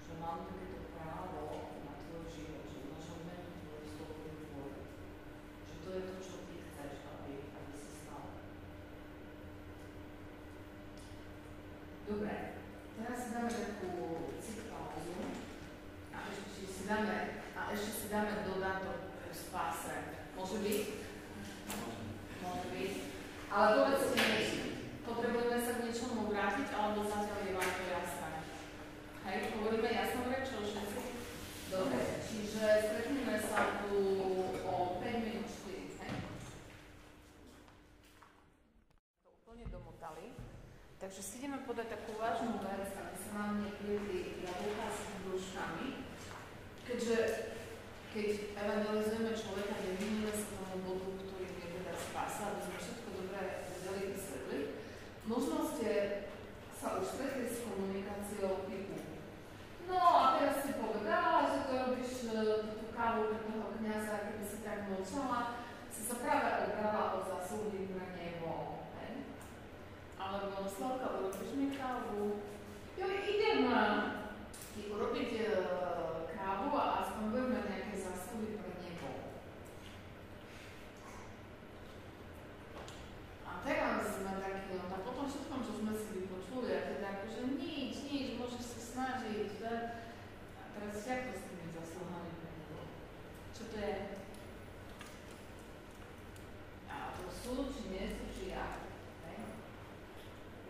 že mám takéto právo na tvoj život, že máš odmenu tvoju slobodnú vôľu. Že to je to, čo ty chceš, aby si stalo. Dobre, teraz si dáme takú pauzu a ešte si dáme dodatok v spáse. Môže byť? Môže byť. Ale povedzte mi, potrebujeme sa k niečomu vrátiť, alebo zatiaľ je vám to jasné? Hej, hovoríme jasnou rečou všetci? Dobre, čiže stretneme sa tu o 5 minút 4, hej? To úplne domotali. Takže si ideme podať takú vážnu vec, aby sa nám neplietli jablká s brúškami. Keďže keď evangelizujeme človeka, nevyhneme sa tomu bodu, ktorý je teda spása, aby sme všetko dobre vedeli vysvetliť. Možno ste sa už stretli s komunikáciou typu. No a teraz si povedala, že to robíš tú kávu pre toho kňaza, keby si tak mlčala, si sa práve obrala o zásluhy pre nebo. Alebo Slavka, urobíš mi kávu? Jo, idem ti urobiť kávu a aspoň budeme nejaké zásluhy pre nebo. A teraz sme takí, no tak potom všetkom, čo sme si vypočuli, a teda akože nič, môžeš sa snažiť, že? A teraz jak to s tými zásluhami pre nebo? Čo to je? A to sú, či nie sú, či ja?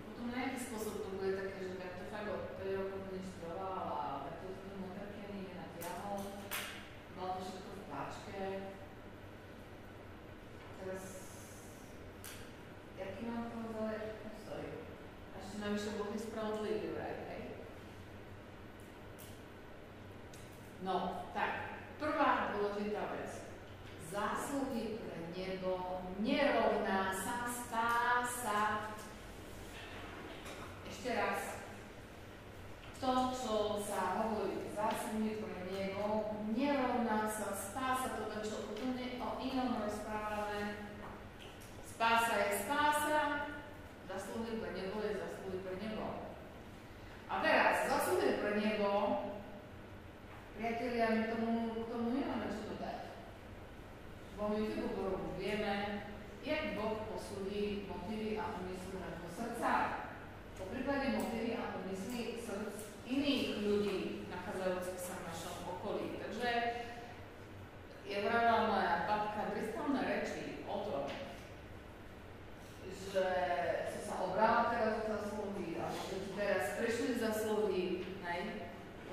Potom nejaký spôsob to bude také, že tak to fakt od 5 rokov ministroval a tak to ten moderkený je natiahol. Mal to všetko v páčke. Teraz, jaký mám to záleží postoj? A ešte navyše Boh je spravodlivý, hej? No, tak, prvá dôležitá vec. Zásluhy pre nebo nerovná sa spása. Ešte raz. To, čo sa hovorí zásluhy pre nebo, nerovná sa spása, to čo úplne o inom rozprávame. Spása je spása, zásluhy pre nebo je zásluhy pre nebo. A teraz, zásluhy pre nebo, priatelia, my k tomu nemáme čo dodať. Bo my v Bohu vieme, jak Boh posúdi motívy a úmysly nášho srdca. Po príklade motívy a úmysly srdc iných ľudí, nachádzajúcich sa v našom okolí. Takže je vravila moja babka bristálne reči o tom, že si sa obrala teraz za zásluhy, a že teraz prišli zásluhy,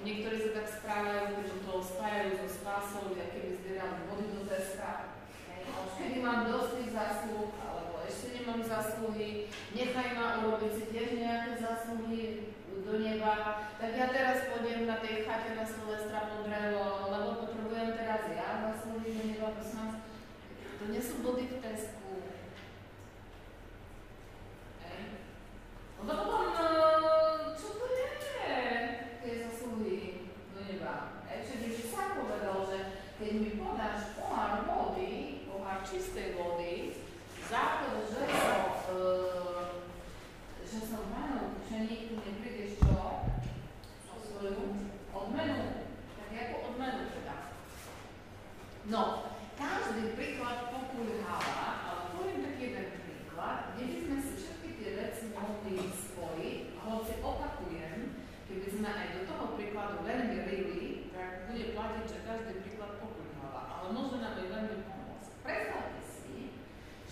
niektorí sa tak správajú, že to spájajú so spásou, aké by zbierali vody do teska. A už kedy mám dosť tých zásluh, alebo ešte nemám zásluhy, nechaj ma urobiť si tiež nejaké zásluhy do neba, tak ja teraz pôjdem na tej chate na Silvestra pod drevo, lebo potrebujem teraz ja zásluhy do neba, prosím vás. To nie sú body v tesku. No to potom, čo to je? Tie zásluhy do neba. Čiže Ježiš sám povedal, že keď mi podáš pohár vody, pohár čistej vody, za to, že som pánom učeníku, neprídeš čo? O svoju odmenu. Tak ako odmenu teda. No, každý príklad pokulháva, ale poviem taký jeden príklad, kde by sme si všetky tie veci mohli spojiť, a hoci opakujem, keby sme aj do toho príkladu veľmi rili, tak bude platiť, že každý príklad pokulháva, ale môže nám aj veľmi pomôcť. Predstavte si,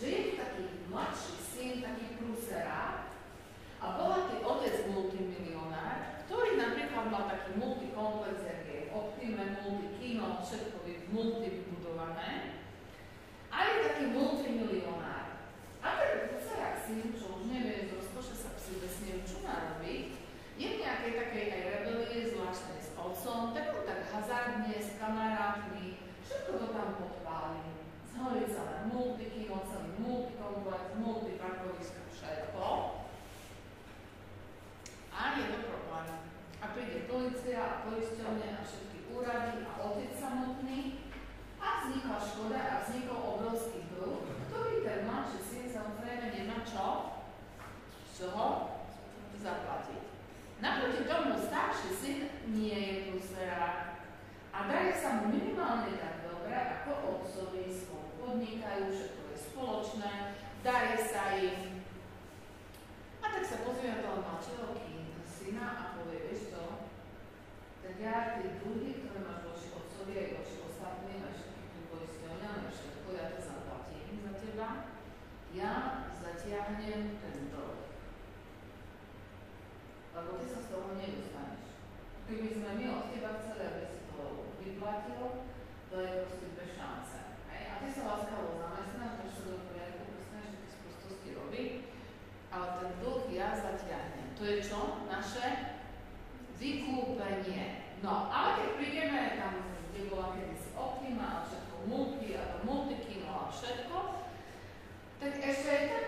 že je tu taký mladší syn, taký prúserák a bohatý otec multimilionár, ktorý napríklad mal taký multikomplex, jak je v Optime, multikino, všetko multivybudované, a je taký multimilionár. A ten prúserák syn, čo už nevie z rozkoše sa psí čo má robiť, je v nejakej takej aj rebelie, zvláštne s otcom, tak on tak hazardne s kamarátmi, všetko to tam podpáli. Zhorí sa na multikino, celý multikomplex, multiparkovisko, všetko. A je to problém. A príde polícia a poisťovne a všetky úrady a otec samotný a vznikla škoda a vznikol obrovský dlh, ktorý ten mladší syn samozrejme nemá čo? Z čoho? Zaplatiť. Naproti tomu starší syn nie je plus verák a darí sa mu minimálne tak dobre ako otcovi, spolu podnikajú, všetko je spoločné, darí sa im. A tak sa pozrie na toho mladšieho syna a povie, vieš čo, tak ja tie dlhy, ktoré máš voči otcovi aj voči ostatným, aj všetkým tým poisťovňam, aj všetko, ja to zaplatím za teba, ja zatiahnem ten dlh. Lebo ty sa z toho nedostaneš. Keby sme my od teba chceli, aby si to vyplatil, to je proste bez šance. A ty sa láskavo zamestnáš, máš sa do poriadku, presne, že ty z prostosti robí, ale ten dlh ja zatiahnem. To je čo? Naše vykúpenie. No, ale keď prídeme tam, kde bola kedysi Optima a všetko multikino a všetko, tak ešte aj tak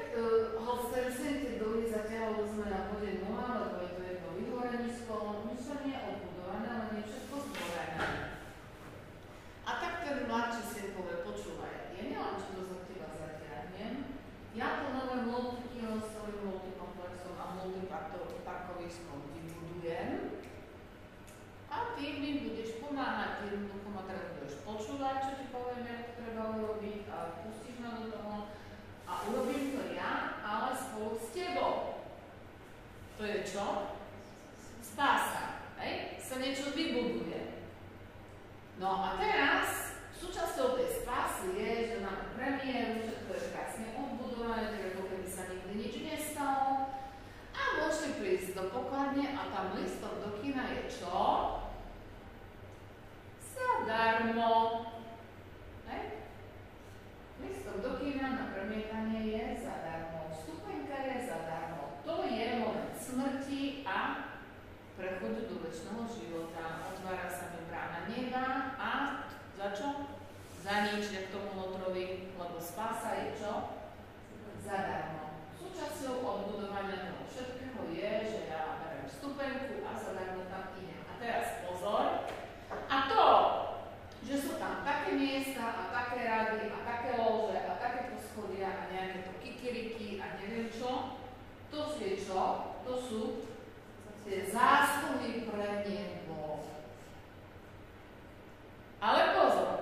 ten sen tie dlhy zatiaľ sme na bode 0, lebo je to jedno vyhorenisko, nič sa nie je odbudované, ale nie všetko zborené. A tak ten mladší syn povie, počúvaj, ja neviem, čo to za teba zatiahnem, ja to nové multikino s celým multikomplexom a multiparkoviskom vybudujem a ty mi budeš pomáhať, jednoducho ma teraz budeš počúvať, čo ti poviem, jak to treba urobiť a pustíš ma do toho a urobím to ja, ale spolu s tebou. To je čo? Spása. Hej? Sa niečo vybuduje. No a teraz súčasťou tej spásy je, že máme premiéru, všetko je krásne odbudované, tak ako keby sa nikdy nič nestalo. A môžete prísť do pokladne a tam listok do kina je čo? Zadarmo. Hej? Listok do kina na premietanie je zadarmo. Vstupenka je zadarmo. To je moment smrti a prechodu do večného života. Otvára sa mi brána neba a za čo? Za nič, jak tomu Lotrovi, lebo spása je čo? Zadarmo. Súčasťou odbudovania toho všetkého je, že ja beriem vstupenku a zadarmo tam idem. A teraz pozor. A to, že sú tam také miesta a také rady a také lože a také poschodia a nejaké to kikiriky a neviem čo, to je čo? To sú tie zásluhy pre nebo. Ale pozor.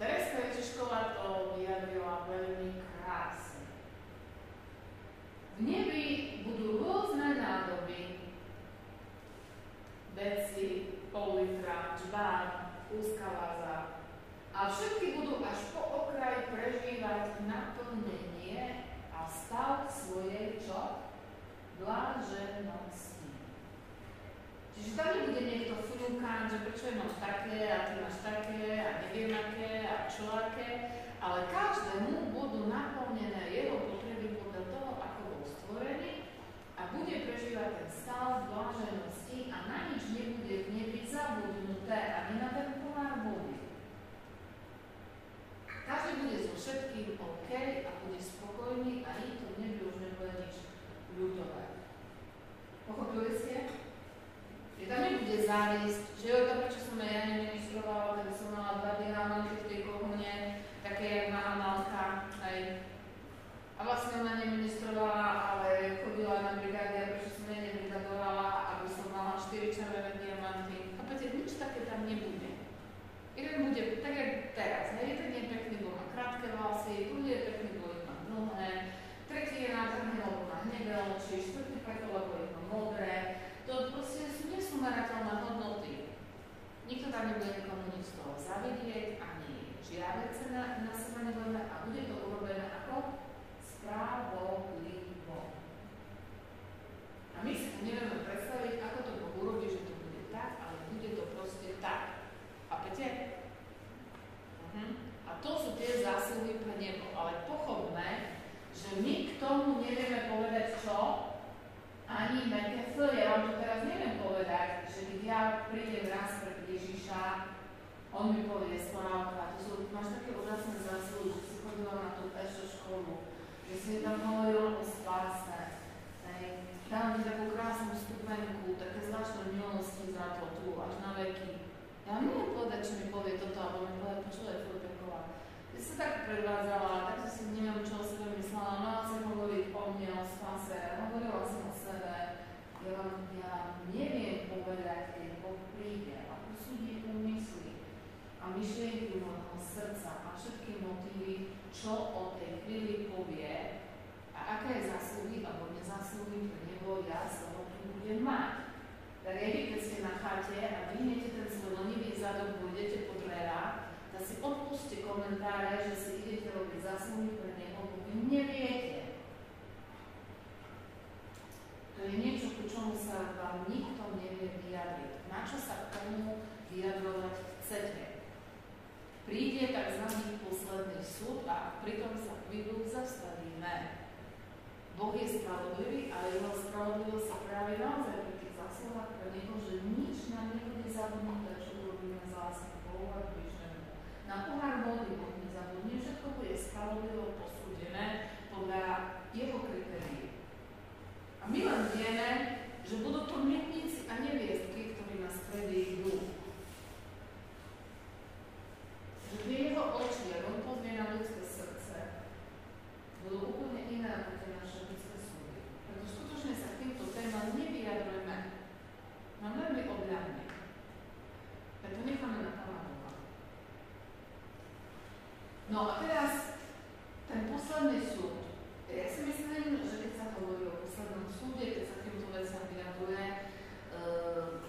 Tereska Ježišková to vyjadrila veľmi krásne. V nebi budú rôzne nádoby, veci, pol litra, čbán, úzka váza. A všetky budú až po okraj prežívať naplnenie a stav svojej čo? Bláženosti. Čiže tam nebude niekto fňukať, že prečo je máš také a ty máš také a neviem aké a čo aké, ale každému budú naplnené jeho potreby podľa toho, ako bol stvorený a bude prežívať ten stav bláženosti a na nič nebude v nebi zabudnuté ani na ten pohár vody. Každý bude so všetkým OK a bude spokojný a nikto v nebi už nebude nič ľutovať. Pochopili ste? Že tam nebude závisť, že to prečo som ja neministrovala, tak som mala 2 diamanty v tej kohune, také jak má Amalka, aj. A vlastne ona neministrovala, ale chodila na brigády a prečo som ja nebrigadovala, aby som mala 4 červené diamanty. Chápete, nič také tam nebude. Jeden bude tak, jak teraz, hej, jeden je pekný, bo má krátke vlasy, druhý je pekný, bo ich má dlhé, tretí je nádherný, lebo má hnedé oči, štvrtý preto, lebo ich má modré. To proste nie sú merateľné hodnoty. Nikto tam nebude nikomu nič z toho zavidieť, ani žiadece na seba nebudeme a bude to urobené ako spravodlivo. A my si nevieme predstaviť, ako to Boh urobí, že to bude tak, ale bude to proste tak. Chápete? A to sú tie zásluhy pre nebo. Ale pochopme, že my k tomu nevieme povedať čo? Ani meké F. Ja vám to teraz neviem povedať, že keď ja prídem raz pred Ježiša, on mi povie, Slávka, máš také úžasné zásluhy, že si chodila na tú pešo školu, že si tam hovorila o spáse. Dám ti takú krásnu stupenku, také zvláštne milosti za to tu až na veky. Ja neviem povedať, čo mi povie toto, alebo mi povie, počúvaj, Filipeková. Ty si tak predvádzala, tak si neviem, čo o sebe myslela, mala si hovoriť o mne, o spase, hovorila som o sebe. myšlienky môjho srdca a všetky motívy, čo o tej chvíli povie a aké zásluhy alebo nezásluhy pre nebo ja z toho budem mať. Tak aj vy, keď ste na chate a vyhnete ten svoj lenivý zadok, budete po dverách, tak si odpúste komentáre, že si idete robiť zásluhy pre neho, bo vy neviete. To je niečo, ku čomu sa vám nikto nevie vyjadriť. Na čo sa k tomu vyjadrovať chcete? Príde tzv. Posledný súd a pritom sa chvíľu zastavíme. Boh je spravodlivý a jeho spravodlivosť sa práve naozaj pri tých zásluhách pre neho, že nič nám nebude zabudnuté, čo robíme z lásky Bohu a bližnému. Na pohár vody Boh nezabudne, všetko bude spravodlivo posúdené podľa jeho kritérií. A my len vieme, že budú to mietníci a neviestky, ktorí nás predídu. Že tie jeho oči, ak on pozrie na ľudské srdce, budú úplne iné ako tie naše ľudské súdy. Preto skutočne sa k týmto témam nevyjadrujeme. Mám veľmi obľavne. Preto necháme na Pána Boha. No a teraz ten posledný súd. Ja si myslím, že keď sa hovorí o poslednom súde, keď sa k týmto veciam vyjadruje,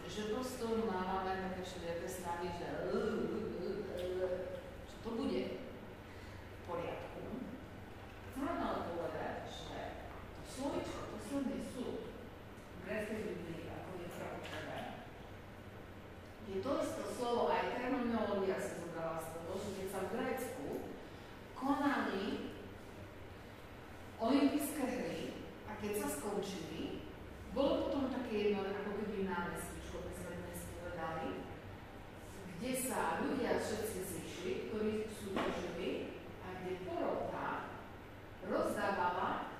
že prosto máme také všelijaké stavy, že čo to bude v poriadku. Chcem ale povedať, že to slovičko, posledný súd v gréckej Biblii, ako je pravotebe, je to isté slovo, aj terminológia sa zobrala z toho, že keď sa v Grécku konali olympijské hry a keď sa skončili, bolo potom také jedno ako keby námestičko, by sme dnes povedali, kde sa ľudia všetci zišli, ktorí súťažili a kde porota rozdávala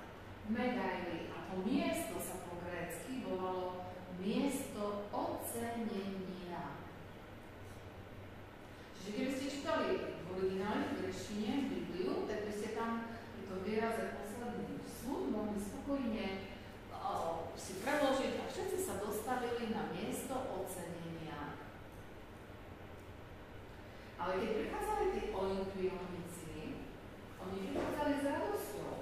medaily a to miesto sa po grécky volalo miesto ocenenia. Čiže keby ste čítali v origináli v grečtine Bibliu, tak by ste tam to výraze posledný súd mohli spokojne si preložiť a všetci sa dostavili na miesto ocenenia. Ale keď prichádzali tí olympionici, oni prichádzali s radosťou,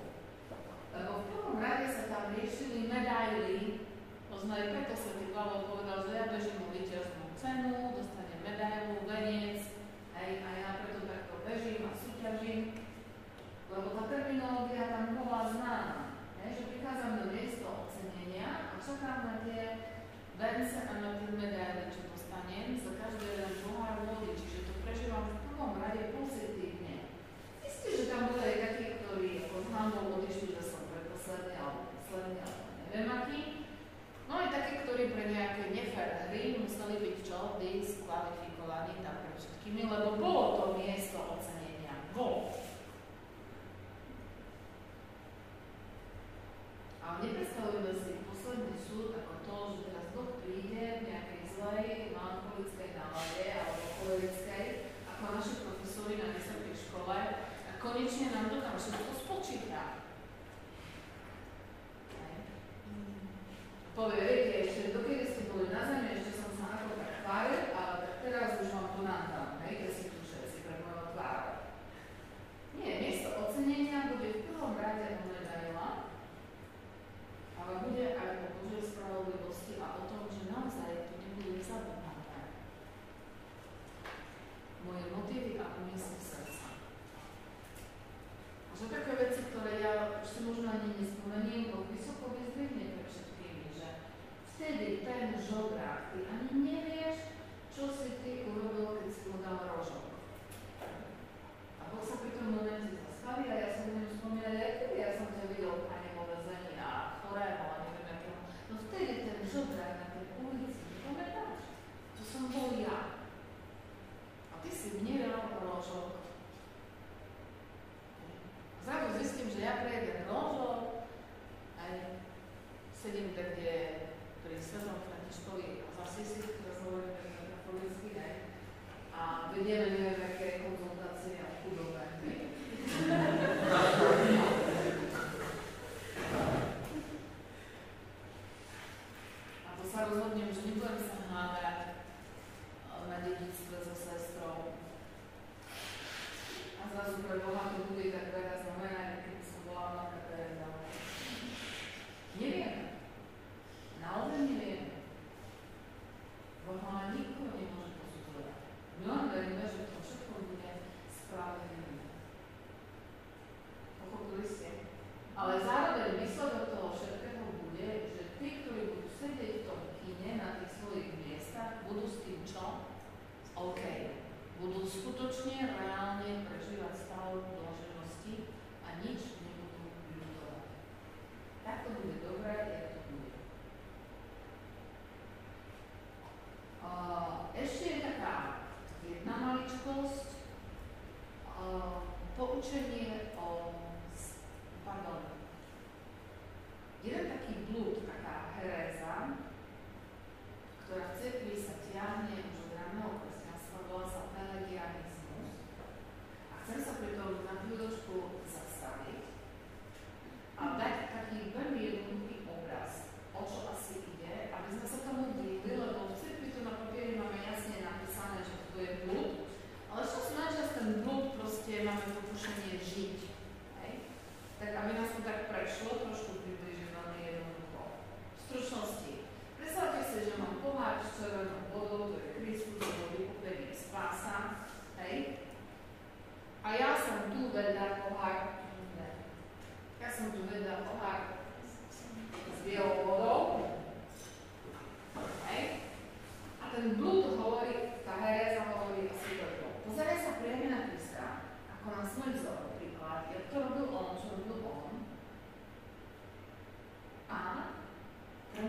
lebo v prvom rade sa tam riešili medaily, možno aj preto Svätý Pavol povedal, že ja bežím o víťaznú cenu, dostanem medailu, veniec, a ja preto takto bežím a súťažím, lebo tá terminológia tam bola známa, že prichádzam do miesto ocenenia a čakám na tie vence a na tie medaily, čo dostanem za každý jeden pohár vody, čiže to prežívam v prvom rade pozitívne. Isté, že tam boli aj takí, ktorí ako z hanbou odišli, že som predposledný alebo posledný alebo neviem aký. No aj takí, ktorí pre nejaké nefér hry museli byť čo? Diskvalifikovaní tam pre všetkými, lebo bolo to miesto ocenenia. Bolo. A nepredstavujeme si posledný súd ako to, že teraz Boh príde v nejakej zlej, melancholickej nálade alebo cholerickej, ako naši profesori na vysokej škole, a konečne nám to tam všetko spočíta. Povie, viete, ešte dokedy ste boli na zemi, ešte som sa ako tak tváril, ale tak teraz už vám to nádam, keď si tu všetci pred mojou tvárou. Nie, miesto ocenenia bude v prvom rade o medaila, ale bude aj o Božej spravodlivosti a o tom, že naozaj to nebude zabudnuté. Moje motívy a úmysly srdca. A sú také veci, ktoré ja už si možno ani nespomeniem, bo vysoko vyzdvihne pre všetkými, že vtedy ten žobrák, ty ani nevieš, čo si ty urobil, keď si mu dal rožok. A Boh sa pri tom momente zastaví a ja sa budem spomínať, aj kedy ja som ťa videl, Pane, vo väzení a chorého a neviem akého. No vtedy ten žobrák na tej ulici, pamätáš? To som bol ja. A ty si mne dal rožok. Zrazu zistím, že ja prejedem rožok, aj sedím tak, kde pri Svetom Františkovi a zase si teraz hovorím katolícky, a vedieme neviem aké konzultácie a chudobe. A to sa rozhodnem, že nebudem sa hádať na dedičstve so sestrou,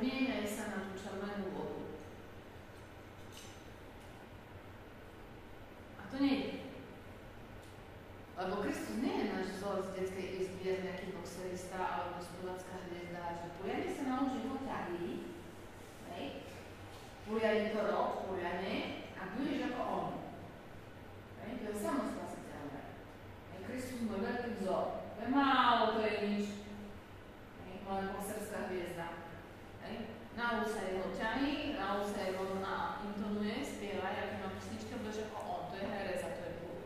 premieňaj sa na tú červenú vodu. A to nejde. Lebo Kristus nie je náš vzor z detskej izby, je nejaký boxerista alebo spevácká hviezda, že poriadne sa naučí poťahy, poriadne to rob, poriadne a budeš ako on. To je samospasiteľné. Kristus môj veľký vzor. To je málo, to je nič. Len boxerská hviezda. Nauč sa jeho ťahy, nauč sa jeho intonuje, spieva, aké má písnička, budeš ako on. To je hereza, to je blúd.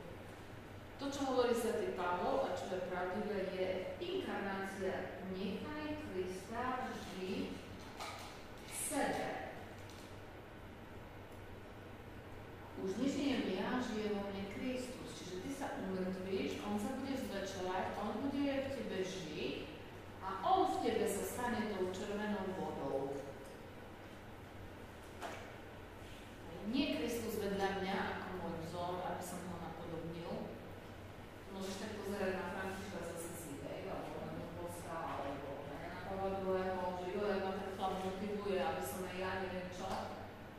To, čo hovorí svätý Pavol a čo je pravdivé, je inkarnácia. Nechaj Krista žiť v sebe. Už nežijem ja, žije vo mne Kristus. Čiže ty sa umrtvíš, on sa bude zväčšovať, on bude v tebe žiť a on v tebe sa stane tou červenou vodou. Nie Kristus vedľa mňa ako môj vzor, aby som ho napodobnil. Môžeš tak pozerať na Františka zase si, alebo na Nikosa, alebo na Pavla II, že jo, ma tak tam motivuje, aby som aj ja neviem čo,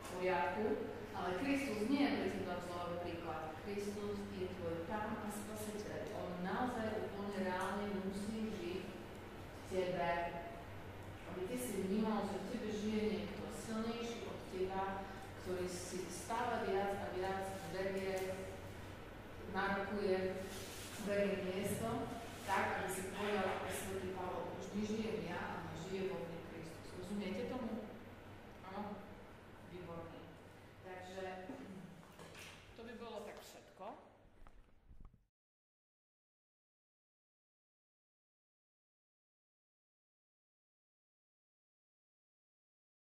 poriadku. Ale Kristus nie je pre teba vzor príklad. Kristus je tvoj Pán a Spasiteľ. On naozaj úplne reálne musí žiť v tebe. Aby ty si vnímal, že v tebe žije niekto silnejší od teba, ktorý si stále viac a viac narokuje, berie miesto, tak, aby si povedal, ako svätý Pavol, už nežijem ja, ale žije vo mne Kristus. Rozumiete tomu?